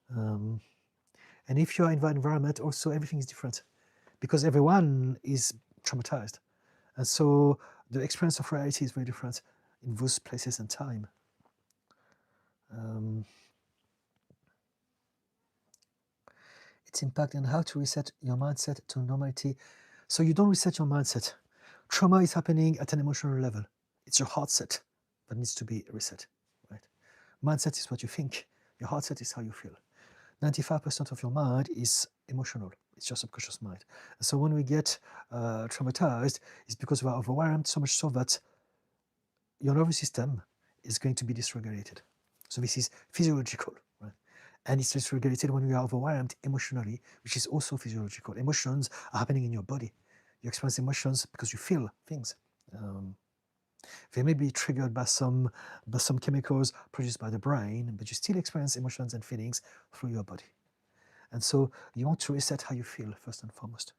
And if you're in that environment, also everything is different because everyone is traumatized. And so the experience of reality is very different in those places and time. Its impact on how to reset your mindset to normality. So you don't reset your mindset. Trauma is happening at an emotional level. It's your heart set that needs to be reset, right? Mindset is what you think. Your heart set is how you feel. 95% of your mind is emotional. It's your subconscious mind. And so when we get traumatized, it's because we are overwhelmed, so much so that your nervous system is going to be dysregulated. So this is physiological, right? And it's dysregulated when we are overwhelmed emotionally, which is also physiological. Emotions are happening in your body. You experience emotions because you feel things. They may be triggered by some chemicals produced by the brain, but you still experience emotions and feelings through your body. And so you want to reset how you feel first and foremost.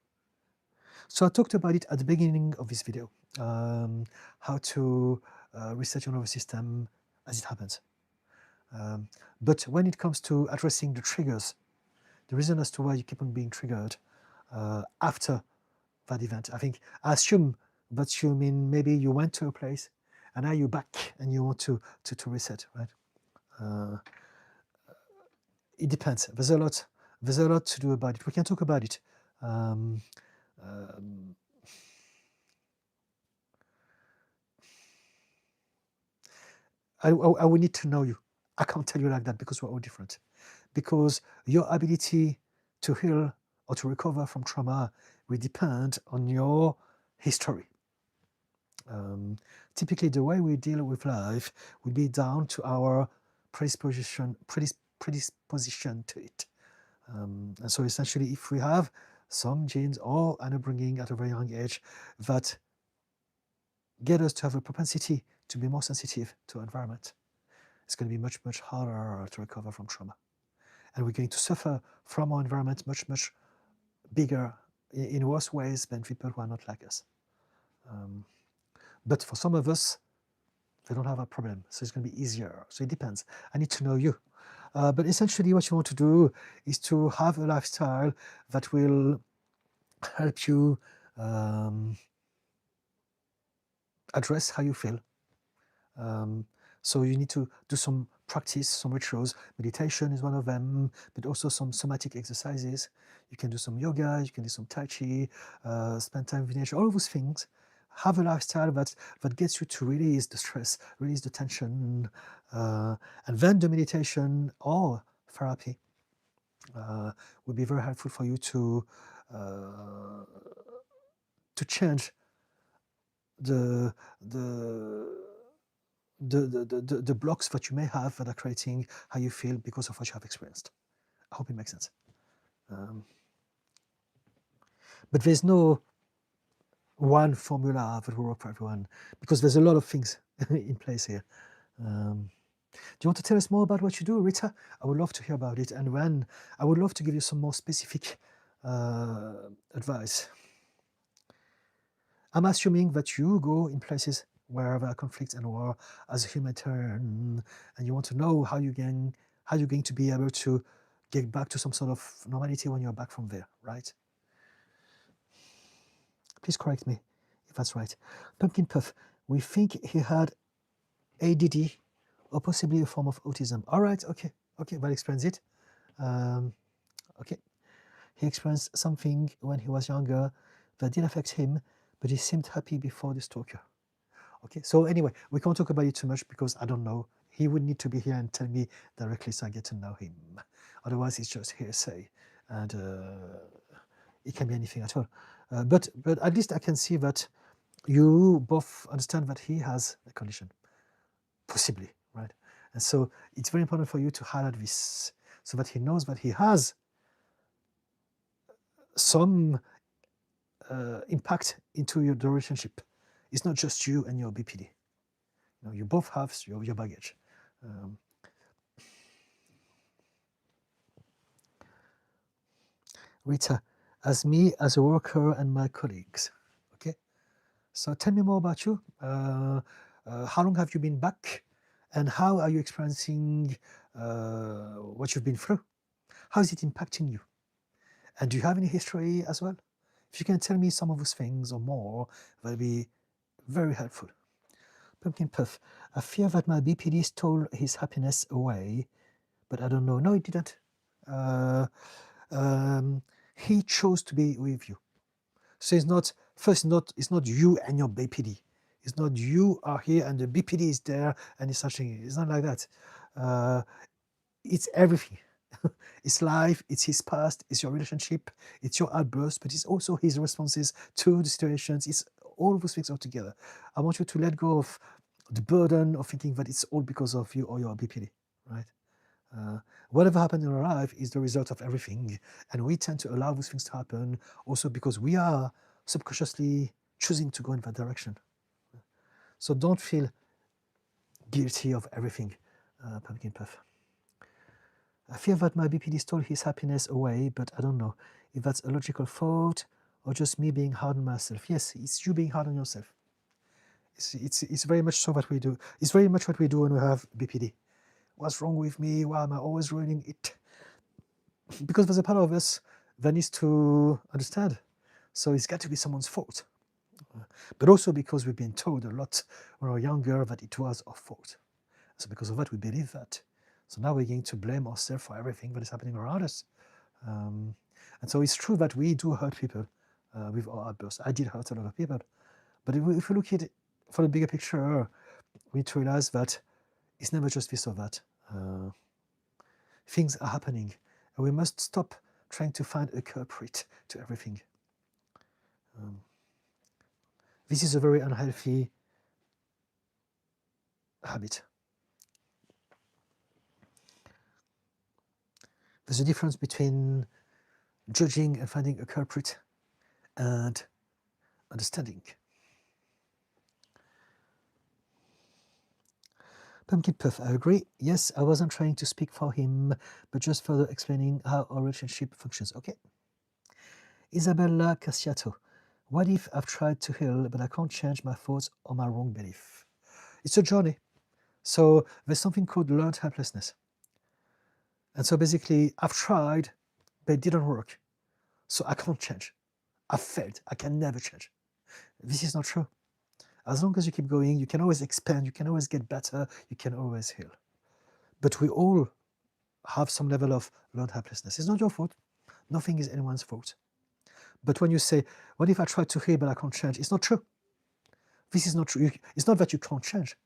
So I talked about it at the beginning of this video, how to reset your nervous system as it happens. But when it comes to addressing the triggers, the reason as to why you keep on being triggered after that event, I assume that you mean maybe you went to a place and now you're back and you want to reset, right? It depends. There's a lot to do about it. We can talk about it. I would need to know you. I can't tell you like that because we're all different. Because your ability to heal or to recover from trauma will depend on your history. Typically, the way we deal with life will be down to our predisposition to it. And so essentially, if we have some genes or an upbringing at a very young age that get us to have a propensity to be more sensitive to environment, it's going to be much, much harder to recover from trauma. And we're going to suffer from our environment much bigger, in worse ways than people who are not like us. But for some of us, they don't have a problem, so it's going to be easier. So it depends. I need to know you. But essentially what you want to do is to have a lifestyle that will help you address how you feel. So you need to do some practice, some rituals. Meditation is one of them, but also some somatic exercises. You can do some yoga, you can do some tai chi, spend time with nature, all of those things. Have a lifestyle that gets you to release the stress, release the tension, and then the meditation or therapy would be very helpful for you to change the blocks that you may have that are creating how you feel because of what you have experienced. I hope it makes sense. But there's no one formula that will work for everyone because there's a lot of things in place here. Do you want to tell us more about what you do, Rita? I would love to hear about it. And then I would love to give you some more specific advice. I'm assuming that you go in places where there are conflicts and war as a humanitarian, and you want to know how you're going to be able to get back to some sort of normality when you're back from there, right? Please correct me if that's right. Pumpkin Puff, we think he had ADD or possibly a form of autism. All right, okay, that explains it. Okay, he experienced something when he was younger that did affect him, but he seemed happy before the stalker. Okay, so anyway, we can't talk about it too much because I don't know. He would need to be here and tell me directly so I get to know him. Otherwise, it's just hearsay, and it can be anything at all. But at least I can see that you both understand that he has a condition, possibly, right? And so it's very important for you to highlight this so that he knows that he has some impact into the relationship. It's not just you and your BPD. You both have your baggage. Rita, as me, as a worker and my colleagues. Okay, so tell me more about you. How long have you been back? And how are you experiencing what you've been through? How is it impacting you? And do you have any history as well? If you can tell me some of those things or more, that'll be very helpful. Pumpkin Puff, I fear that my BPD stole his happiness away, but I don't know. No, it didn't. He chose to be with you. So it's not, first, it's not you and your BPD. It's not you are here and the BPD is there and it's touching it. It's not like that. It's everything. It's life, it's his past, it's your relationship, it's your outburst, but it's also his responses to the situations. It's all of those things all together. I want you to let go of the burden of thinking that it's all because of you or your BPD, right? Whatever happened in our life is the result of everything, and we tend to allow those things to happen also because we are subconsciously choosing to go in that direction. So don't feel guilty of everything, Pumpkin Puff. I fear that my BPD stole his happiness away, but I don't know if that's a logical thought or just me being hard on myself. Yes, it's you being hard on yourself. It's very much so what we do. It's very much what we do when we have BPD. What's wrong with me? Why am I always ruining it? Because there's a part of us that needs to understand. So it's got to be someone's fault. But also because we've been told a lot when we were younger that it was our fault. So because of that, we believe that. So now we're going to blame ourselves for everything that is happening around us. And so it's true that we do hurt people with our outbursts. I did hurt a lot of people. But if we look at it for the bigger picture, we need to realize that it's never just this or that. Things are happening, and we must stop trying to find a culprit to everything. This is a very unhealthy habit. There's a difference between judging and finding a culprit and understanding. Pumpkin Puff, I agree. Yes, I wasn't trying to speak for him, but just further explaining how our relationship functions. Okay. Isabella Cassiato, what if I've tried to heal, but I can't change my thoughts or my wrong belief? It's a journey. So there's something called learned helplessness. And so basically, I've tried, but it didn't work. So I can't change. I've failed. I can never change. This is not true. As long as you keep going, you can always expand, you can always get better, you can always heal. But we all have some level of learned helplessness. It's not your fault. Nothing is anyone's fault. But when you say, what if I try to heal but I can't change? It's not true. This is not true. It's not that you can't change.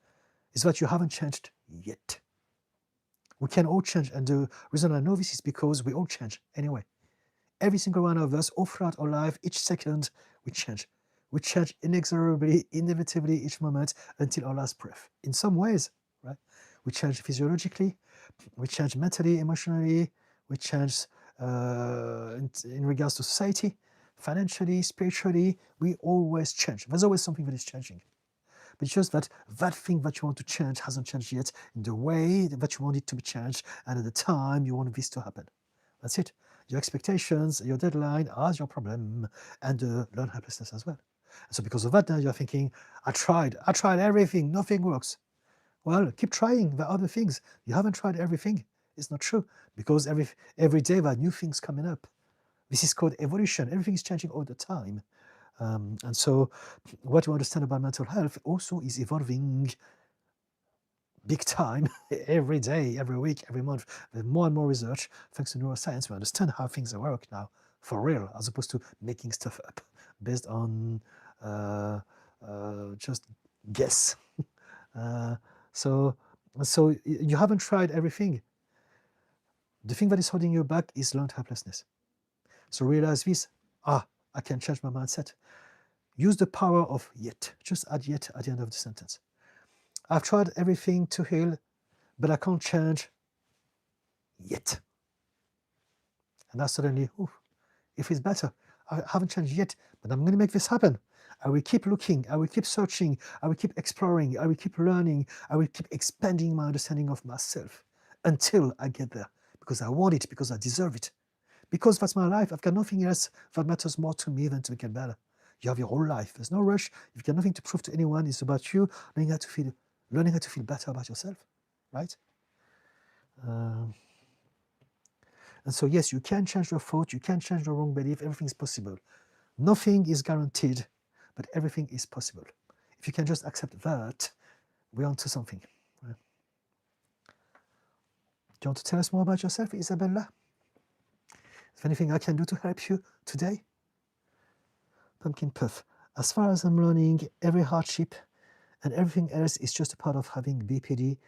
It's that you haven't changed yet. We can all change. And the reason I know this is because we all change anyway. Every single one of us, all throughout our life, each second, we change. We change inexorably, inevitably each moment until our last breath. In some ways, right? We change physiologically, we change mentally, emotionally, we change in regards to society, financially, spiritually. We always change. There's always something that is changing. But it's just that that thing that you want to change hasn't changed yet in the way that you want it to be changed and at the time you want this to happen. That's it. Your expectations, your deadline are your problem, and the learned helplessness as well. And so because of that, now you're thinking, I tried everything, nothing works. Well, keep trying. There are other things. You haven't tried everything. It's not true, because every day there are new things coming up. This is called evolution. Everything is changing all the time. And so what you understand about mental health also is evolving big time every day, every week, every month. There's more and more research. Thanks to neuroscience, we understand how things work now, for real, as opposed to making stuff up based on just guess. So you haven't tried everything. The thing that is holding you back is learned helplessness. So realize this, I can change my mindset. Use the power of yet. Just add yet at the end of the sentence. I've tried everything to heal, but I can't change yet. And now suddenly, it feels better. I haven't changed yet, but I'm going to make this happen. I will keep looking, I will keep searching, I will keep exploring, I will keep learning, I will keep expanding my understanding of myself until I get there, because I want it, because I deserve it. Because that's my life. I've got nothing else that matters more to me than to get better. You have your whole life. There's no rush. You've got nothing to prove to anyone. It's about you learning how to feel better about yourself. right? And so, yes, you can change your thought, you can change the wrong belief, everything is possible. Nothing is guaranteed, but everything is possible. If you can just accept that, we're onto something. Right? Do you want to tell us more about yourself, Isabella? Is there anything I can do to help you today? Pumpkin Puff. As far as I'm learning, every hardship and everything else is just a part of having BPD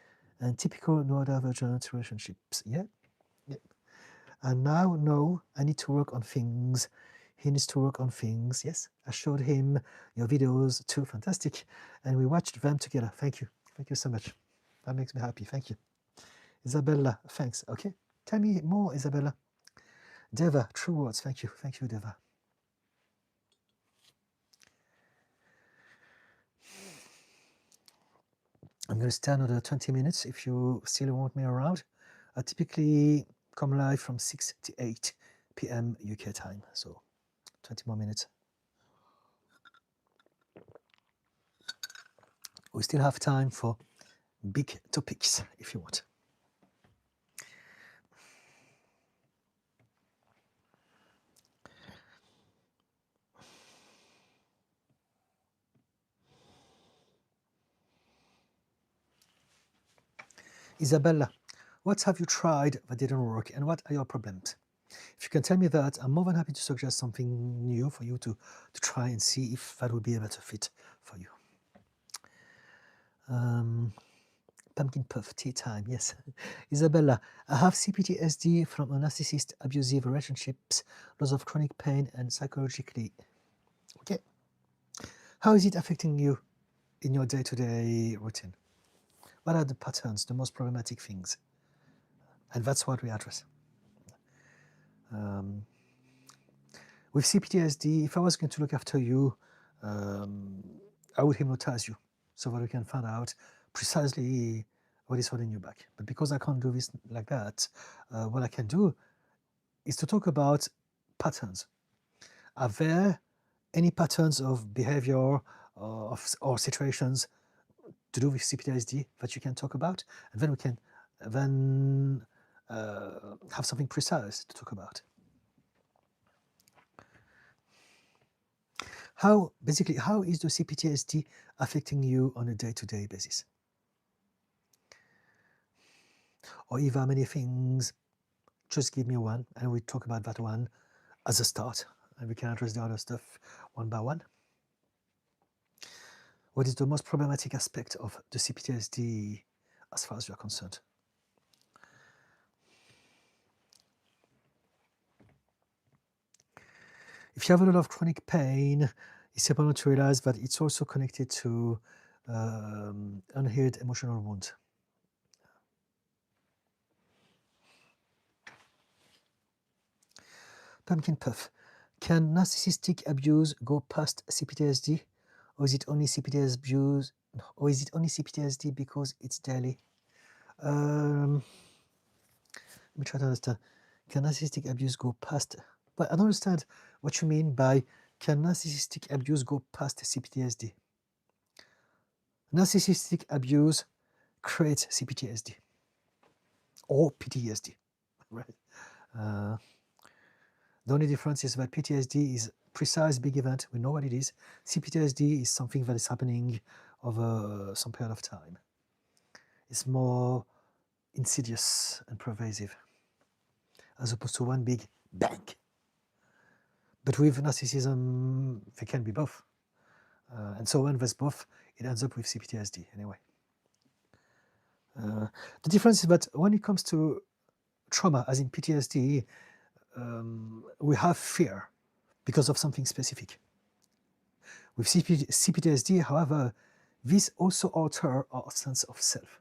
and typical neurodivergent relationships. Yeah, yeah. And now know I need to work on things. He needs to work on things. Yes, I showed him your videos too. Fantastic. And we watched them together. Thank you. Thank you so much. That makes me happy. Thank you. Isabella, thanks. Okay. Tell me more, Isabella. Deva, true words. Thank you. Thank you, Deva. I'm going to stay another 20 minutes if you still want me around. I typically come live from 6 to 8 p.m. UK time. So 20 more minutes. We still have time for big topics if you want. Isabella, what have you tried that didn't work and what are your problems? If you can tell me that, I'm more than happy to suggest something new for you to try and see if that would be a better fit for you. Pumpkin Puff, tea time, yes. Isabella, I have CPTSD from a narcissist, abusive relationships, lots of chronic pain and psychologically. Okay. How is it affecting you in your day-to-day routine? What are the patterns, the most problematic things? And that's what we address. With CPTSD, if I was going to look after you, I would hypnotize you so that we can find out precisely what is holding you back. But because I can't do this like that, what I can do is to talk about patterns. Are there any patterns of behavior or situations to do with CPTSD that you can talk about? And then we can have something precise to talk about. How is the CPTSD affecting you on a day-to-day basis? Or if there are many things, just give me one and we talk about that one as a start and we can address the other stuff one by one. What is the most problematic aspect of the CPTSD as far as you're concerned? If you have a lot of chronic pain, it's important to realize that it's also connected to unhealed emotional wound. Pumpkin Puff. Can narcissistic abuse go past CPTSD? Or is it only CPTSD abuse? Or is it only CPTSD because it's daily? Let me try to understand. Can narcissistic abuse go past? But I don't understand what you mean by can narcissistic abuse go past CPTSD? Narcissistic abuse creates CPTSD or PTSD, right? The only difference is that PTSD is precise big event. We know what it is. CPTSD is something that is happening over some period of time. It's more insidious and pervasive as opposed to one big bang. But with narcissism, they can be both. And so when there's both, it ends up with CPTSD anyway. The difference is that when it comes to trauma, as in PTSD, we have fear because of something specific. With CPTSD, however, this also alters our sense of self.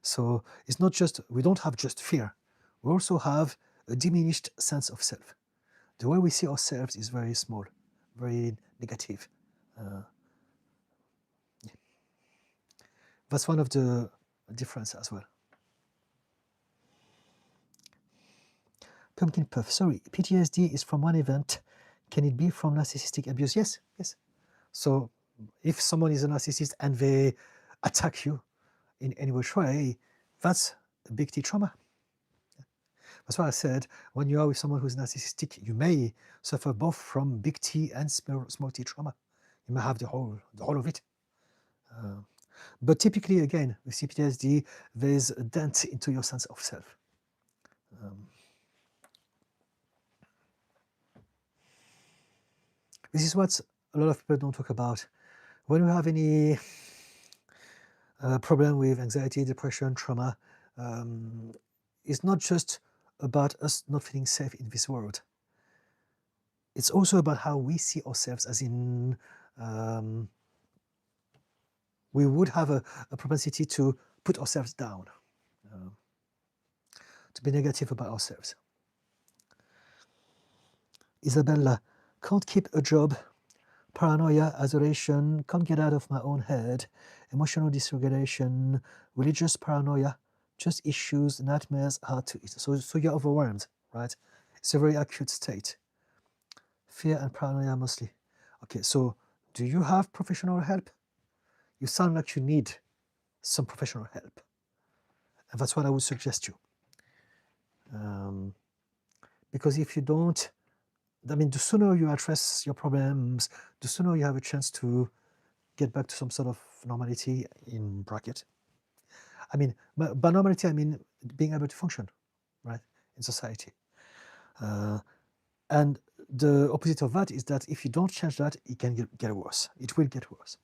So it's not just, we don't have just fear, we also have a diminished sense of self. The way we see ourselves is very small, very negative. Yeah. That's one of the differences as well. Pumpkin Puff, sorry, PTSD is from one event. Can it be from narcissistic abuse? Yes, yes. So if someone is a narcissist and they attack you in any which way, That's a big T trauma. That's why I said, when you are with someone who's narcissistic, you may suffer both from big T and small T trauma. You may have the whole of it. But typically, again, with CPTSD, there's a dent into your sense of self. This is what a lot of people don't talk about. When we have any problem with anxiety, depression, trauma, it's not just about us not feeling safe in this world. It's also about how we see ourselves, as in we would have a propensity to put ourselves down, to be negative about ourselves. Isabella, can't keep a job, paranoia, isolation, can't get out of my own head, emotional dysregulation, religious paranoia, just issues, nightmares, hard to eat. So you're overwhelmed, right? It's a very acute state. Fear and paranoia mostly. Okay, so do you have professional help? You sound like you need some professional help. And that's what I would suggest you. Because if you don't, I mean, the sooner you address your problems, the sooner you have a chance to get back to some sort of normality, in bracket. I mean, by normality, I mean being able to function, right, in society. And the opposite of that is that if you don't change that, it can get worse. It will get worse.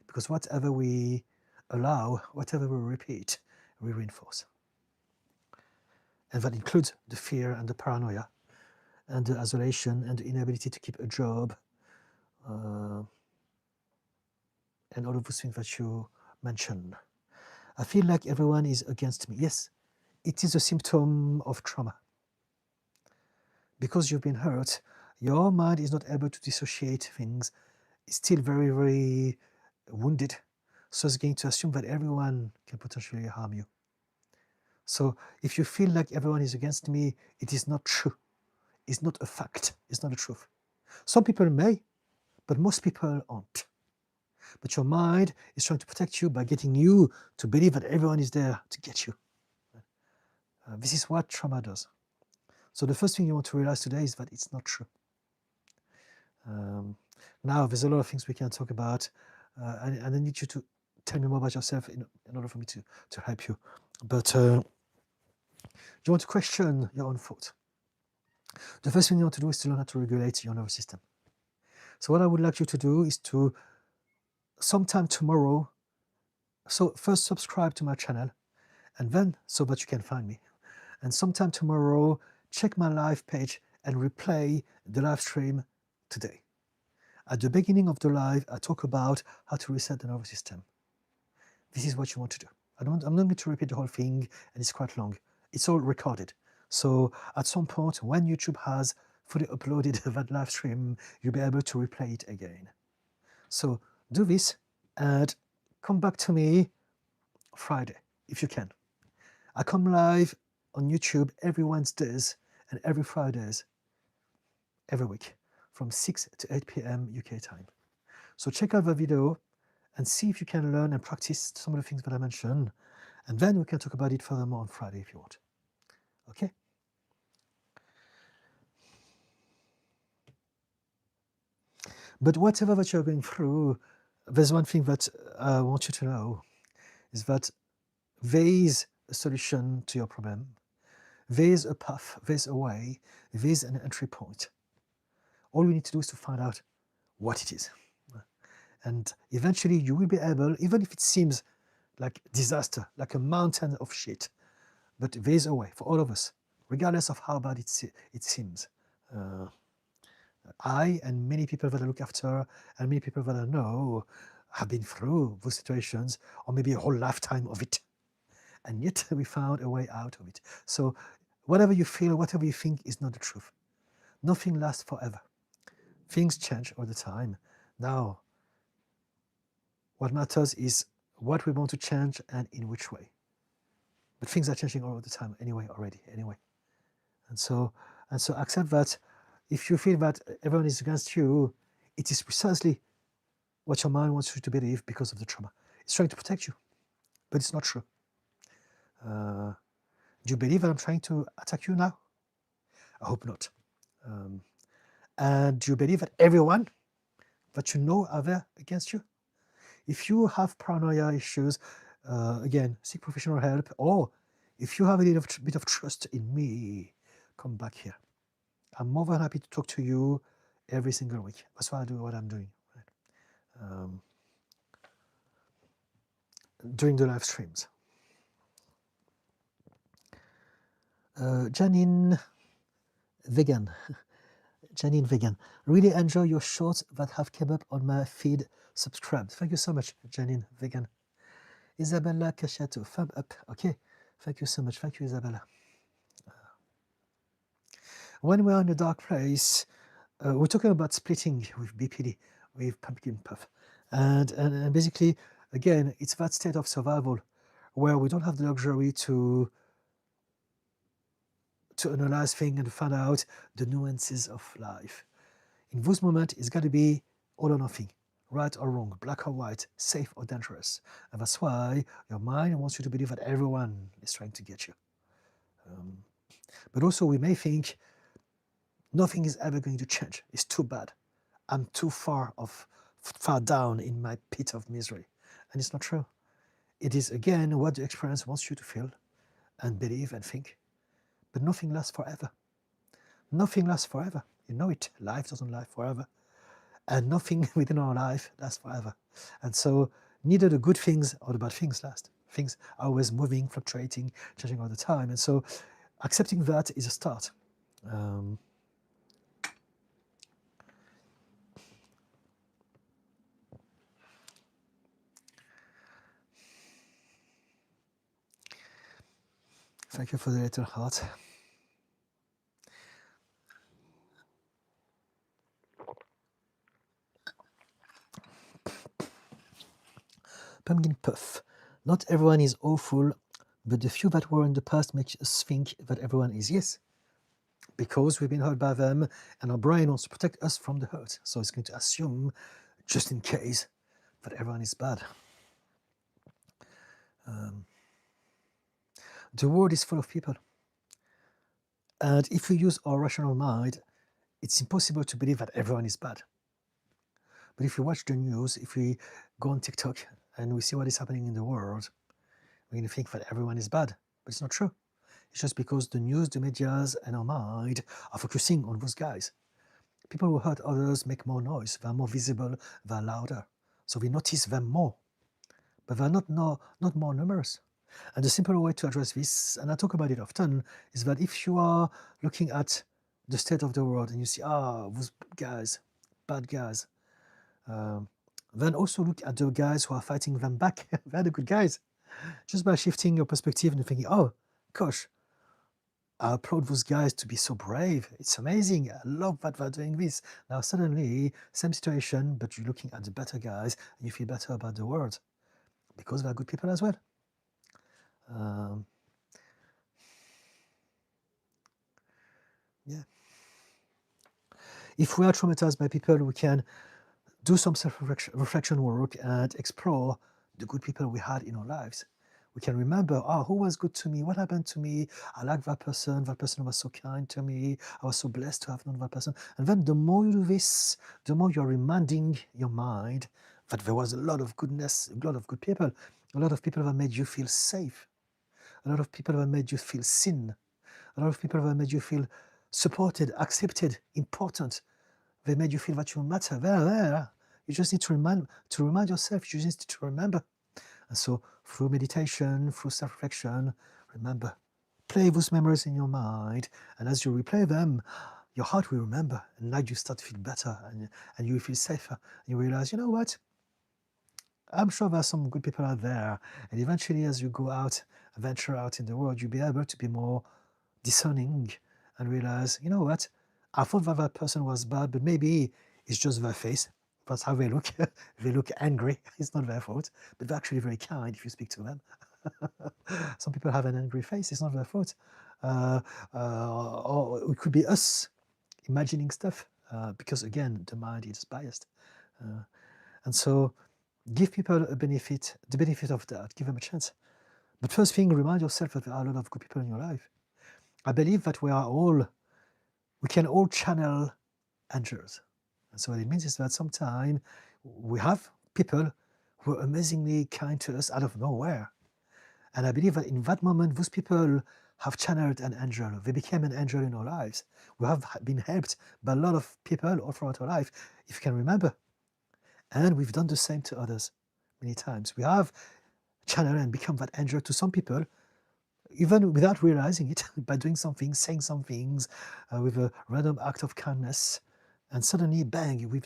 Because whatever we allow, whatever we repeat, we reinforce. And that includes the fear and the paranoia and the isolation and the inability to keep a job, and all of those things that you mentioned. I feel like everyone is against me. Yes, it is a symptom of trauma. Because you've been hurt, your mind is not able to dissociate things. It's still very, very wounded. So it's going to assume that everyone can potentially harm you. So if you feel like everyone is against me, it is not true. It's not a fact. It's not the truth. Some people may, but most people aren't. But your mind is trying to protect you by getting you to believe that everyone is there to get you. This is what trauma does. So the first thing you want to realize today is that it's not true. Now, there's a lot of things we can talk about, and I need you to tell me more about yourself in order for me to help you. But you want to question your own thought. The first thing you want to do is to learn how to regulate your nervous system. So what I would like you to do is to, sometime tomorrow, so first subscribe to my channel, and then so that you can find me. And sometime tomorrow, check my live page and replay the live stream today. At the beginning of the live, I talk about how to reset the nervous system. This is what you want to do. I'm not going to repeat the whole thing, and it's quite long. It's all recorded. So at some point, when YouTube has fully uploaded that live stream, you'll be able to replay it again. So do this and come back to me Friday, if you can. I come live on YouTube every Wednesdays and every Fridays, every week, from 6 to 8 p.m. UK time. So check out the video and see if you can learn and practice some of the things that I mentioned. And then we can talk about it furthermore on Friday if you want. Okay? But whatever that you're going through, there's one thing that I want you to know, is that there is a solution to your problem. There is a path, there's a way, there is an entry point. All we need to do is to find out what it is. And eventually you will be able, even if it seems like disaster, like a mountain of shit, but there's a way for all of us, regardless of how bad it seems. I and many people that I look after and many people that I know have been through those situations, or maybe a whole lifetime of it. And yet we found a way out of it. So whatever you feel, whatever you think is not the truth. Nothing lasts forever. Things change all the time. Now, what matters is what we want to change and in which way. But things are changing all the time anyway, already, anyway. And so accept that if you feel that everyone is against you, it is precisely what your mind wants you to believe because of the trauma. It's trying to protect you, but it's not true. Do you believe that I'm trying to attack you now? I hope not. And do you believe that everyone that you know are there against you? If you have paranoia issues, again, seek professional help. Or if you have a little bit of trust in me, come back here. I'm more than happy to talk to you every single week. That's why I do what I'm doing. Right? During the live streams. Janine Vegan. Janine Vegan. Really enjoy your shorts that have come up on my feed. Subscribe. Thank you so much, Janine Vegan. Isabella Cachato, thumb up. Okay. Thank you so much. Thank you, Isabella. When we're in a dark place, we're talking about splitting with BPD, with pumpkin puff. And basically, again, it's that state of survival where we don't have the luxury to analyze things and find out the nuances of life. In those moments, it's got to be all or nothing, right or wrong, black or white, safe or dangerous. And that's why your mind wants you to believe that everyone is trying to get you. But also we may think nothing is ever going to change. It's too bad. I'm too far down in my pit of misery. And it's not true. It is, again, what the experience wants you to feel and believe and think. But nothing lasts forever. Nothing lasts forever. You know it. Life doesn't last forever. And nothing within our life lasts forever. And so neither the good things or the bad things last. Things are always moving, fluctuating, changing all the time. And so accepting that is a start. Thank you for the little heart. Pumpkin puff. Not everyone is awful, but the few that were in the past make us think that everyone is. Yes, because we've been hurt by them and our brain wants to protect us from the hurt. So it's going to assume, just in case, that everyone is bad. The world is full of people. And if we use our rational mind, it's impossible to believe that everyone is bad. But if we watch the news, if we go on TikTok and we see what is happening in the world, we're going to think that everyone is bad. But it's not true. It's just because the news, the medias, and our mind are focusing on those guys. People who hurt others make more noise. They're more visible. They're louder. So we notice them more. But they're not more numerous. And the simple way to address this, and I talk about it often, is that if you are looking at the state of the world and you see, those guys, bad guys, then also look at the guys who are fighting them back. They're the good guys. Just by shifting your perspective and thinking, oh, gosh, I applaud those guys to be so brave. It's amazing. I love that they're doing this. Now suddenly, same situation, but you're looking at the better guys and you feel better about the world because they're good people as well. Yeah. If we are traumatized by people, we can do some self-reflection work and explore the good people we had in our lives. We can remember, who was good to me? What happened to me? I like that person. That person was so kind to me. I was so blessed to have known that person. And then the more you do this, the more you're reminding your mind that there was a lot of goodness, a lot of good people, a lot of people that made you feel safe, a lot of people that made you feel seen, a lot of people that made you feel supported, accepted, important. They made you feel that you matter. There. You just need to remind yourself. You just need to remember. And so through meditation, through self-reflection, remember, play those memories in your mind. And as you replay them, your heart will remember. And like you start to feel better and you will feel safer. And you realize, you know what? I'm sure there's some good people out there. And eventually, as you go out, venture out in the world, you'll be able to be more discerning and realize, you know what? I thought that person was bad, but maybe it's just their face. That's how they look. They look angry. It's not their fault, but they're actually very kind if you speak to them. Some people have an angry face. It's not their fault. Or it could be us imagining stuff because, again, the mind is biased. And so give people the benefit of that. Give them a chance. But first thing, remind yourself that there are a lot of good people in your life. I believe that we can all channel angels. And so what it means is that sometimes we have people who are amazingly kind to us out of nowhere. And I believe that in that moment, those people have channeled an angel. They became an angel in our lives. We have been helped by a lot of people all throughout our life, if you can remember. And we've done the same to others many times. We have channeled and become that angel to some people, even without realizing it, by doing something, saying some things, with a random act of kindness. And suddenly, bang, we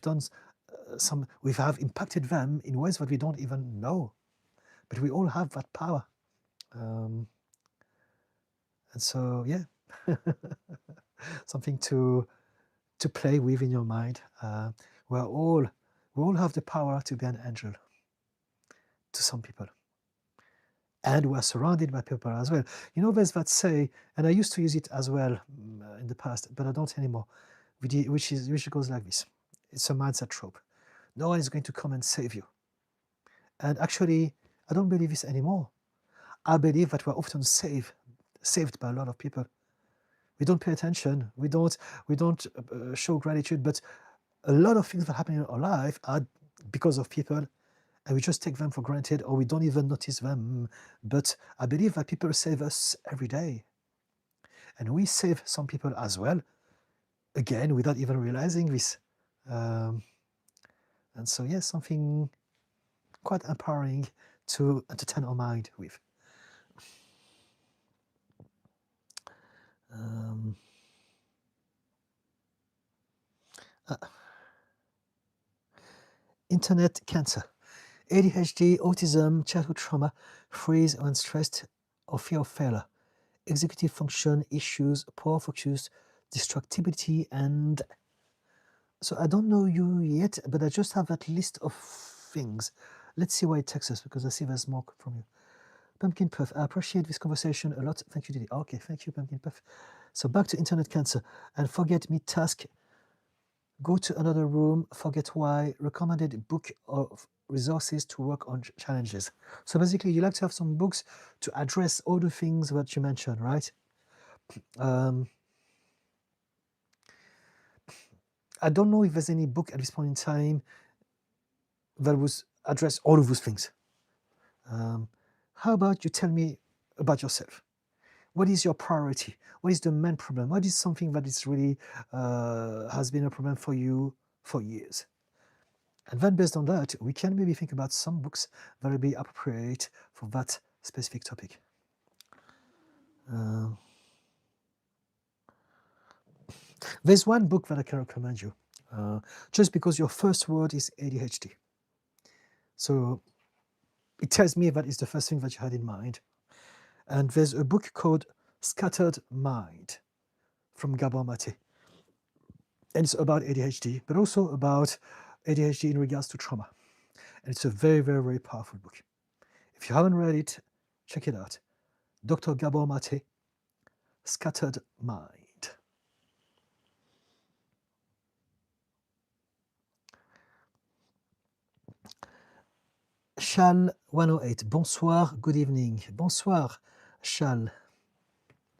have impacted them in ways that we don't even know. But we all have that power. And so, yeah, something to play with in your mind. We all have the power to be an angel to some people. And we are surrounded by people as well. You know, there's that say, and I used to use it as well in the past, but I don't anymore, which goes like this. It's a mindset trope. No one is going to come and save you. And actually, I don't believe this anymore. I believe that we're often saved by a lot of people. We don't pay attention. We don't show gratitude, but a lot of things that happen in our life are because of people, and we just take them for granted, or we don't even notice them. But I believe that people save us every day. And we save some people as well, again, without even realizing this. And so, yes, something quite empowering to entertain our mind with. Internet cancer. ADHD, autism, childhood trauma, freeze when stressed or fear of failure, executive function issues, poor focus, distractibility, and so I don't know you yet, but I just have that list of things. Let's see where it takes us, because I see there's more from you. Pumpkin Puff, I appreciate this conversation a lot. Thank you, Didi. Okay, thank you, Pumpkin Puff. So back to internet cancer and forget me task. Go to another room, forget why, recommended book of resources to work on challenges. So basically, you like to have some books to address all the things that you mentioned, right? I don't know if there's any book at this point in time that would address all of those things. How about you tell me about yourself? What is your priority? What is the main problem? What is something that is really has been a problem for you for years? And then based on that, we can maybe think about some books that will be appropriate for that specific topic. There's one book that I can recommend you, just because your first word is ADHD. So it tells me that it's the first thing that you had in mind. And there's a book called Scattered Mind from Gabor Mate. And it's about ADHD, but also about ADHD in regards to trauma. And it's a very, very, very powerful book. If you haven't read it, check it out. Dr. Gabor Mate, Scattered Mind. Chal 108, bonsoir, good evening. Bonsoir, Chal,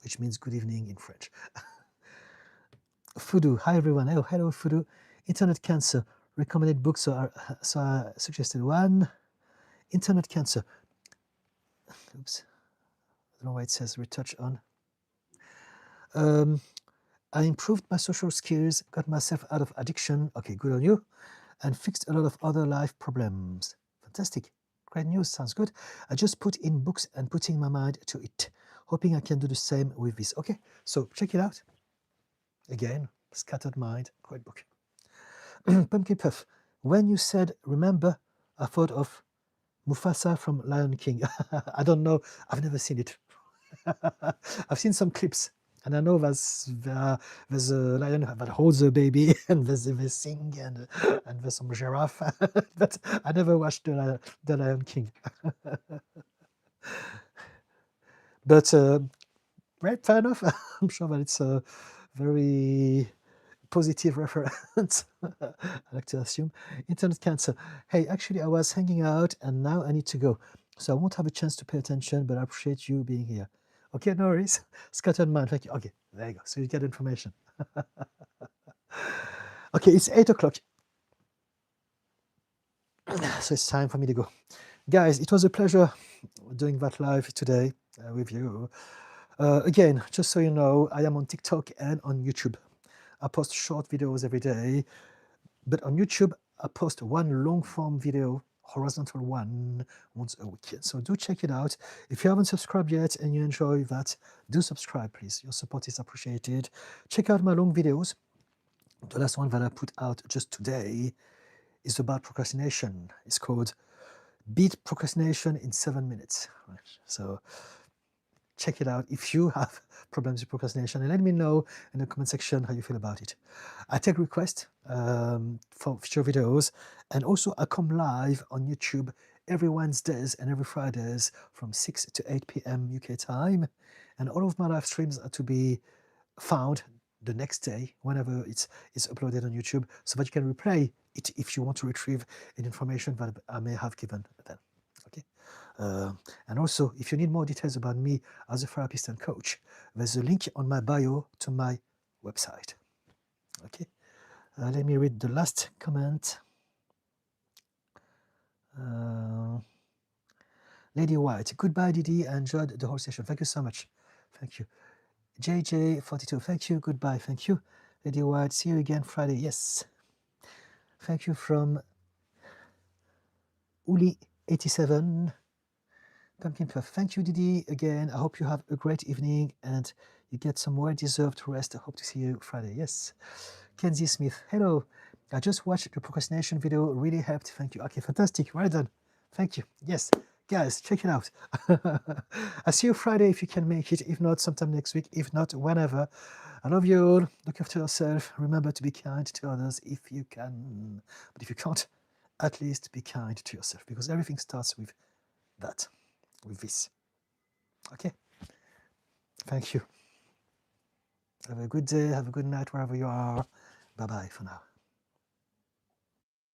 which means good evening in French. Fudu, hi everyone. Oh, hello, Fudu. Internet cancer, recommended books, so I suggested one. Internet cancer. Oops, I don't know why it says retouch on. I improved my social skills, got myself out of addiction, okay, good on you, and fixed a lot of other life problems. Fantastic. Great news, sounds good. I just put in books and putting my mind to it, hoping I can do the same with this. Okay, so check it out. Again, Scattered Mind, great book. Pumpkin Puff, when you said remember, I thought of Mufasa from Lion King. I don't know, I've never seen it. I've seen some clips, and I know there's a lion that holds a baby, and they sing, and there's some giraffe, but I never watched the Lion King. But right, fair enough. I'm sure that it's a very positive reference. I like to assume. Internet cancer. Hey, actually, I was hanging out, and now I need to go. So I won't have a chance to pay attention, but I appreciate you being here. Okay, no worries. Scattered mind, thank you. Okay, there you go. So you get information. Okay, it's 8 o'clock. So it's time for me to go. Guys, it was a pleasure doing that live today with you. Again, just so you know, I am on TikTok and on YouTube. I post short videos every day, but on YouTube, I post one long form video, horizontal one, once a week. So do check it out. If you haven't subscribed yet and you enjoy that, do subscribe, please. Your support is appreciated. Check out my long videos. The last one that I put out just today is about procrastination. It's called Beat Procrastination in 7 minutes. Right. So check it out if you have problems with procrastination, and let me know in the comment section how you feel about it. I take requests for future videos, and also I come live on YouTube every Wednesdays and every Fridays from 6 to 8 p.m. UK time, and all of my live streams are to be found the next day whenever it's uploaded on YouTube, so that you can replay it if you want to retrieve any information that I may have given then. Okay. And also, if you need more details about me as a therapist and coach, there's a link on my bio to my website. Okay. Let me read the last comment. Lady White, goodbye, Didi. I enjoyed the whole session. Thank you so much. Thank you. JJ42, thank you. Goodbye. Thank you. Lady White, see you again Friday. Yes. Thank you from Uli87. Pumpkin Puff, thank you, Didi. Again, I hope you have a great evening and you get some well-deserved rest. I hope to see you Friday. Yes. Kenzie Smith, hello. I just watched the procrastination video. Really helped. Thank you. Okay, fantastic. Well done. Thank you. Yes. Guys, check it out. I'll see you Friday if you can make it. If not, sometime next week. If not, whenever. I love you all. Look after yourself. Remember to be kind to others if you can. But if you can't, at least be kind to yourself, because everything starts with that, with this. Okay? Thank you. Have a good day. Have a good night wherever you are. Bye-bye for now.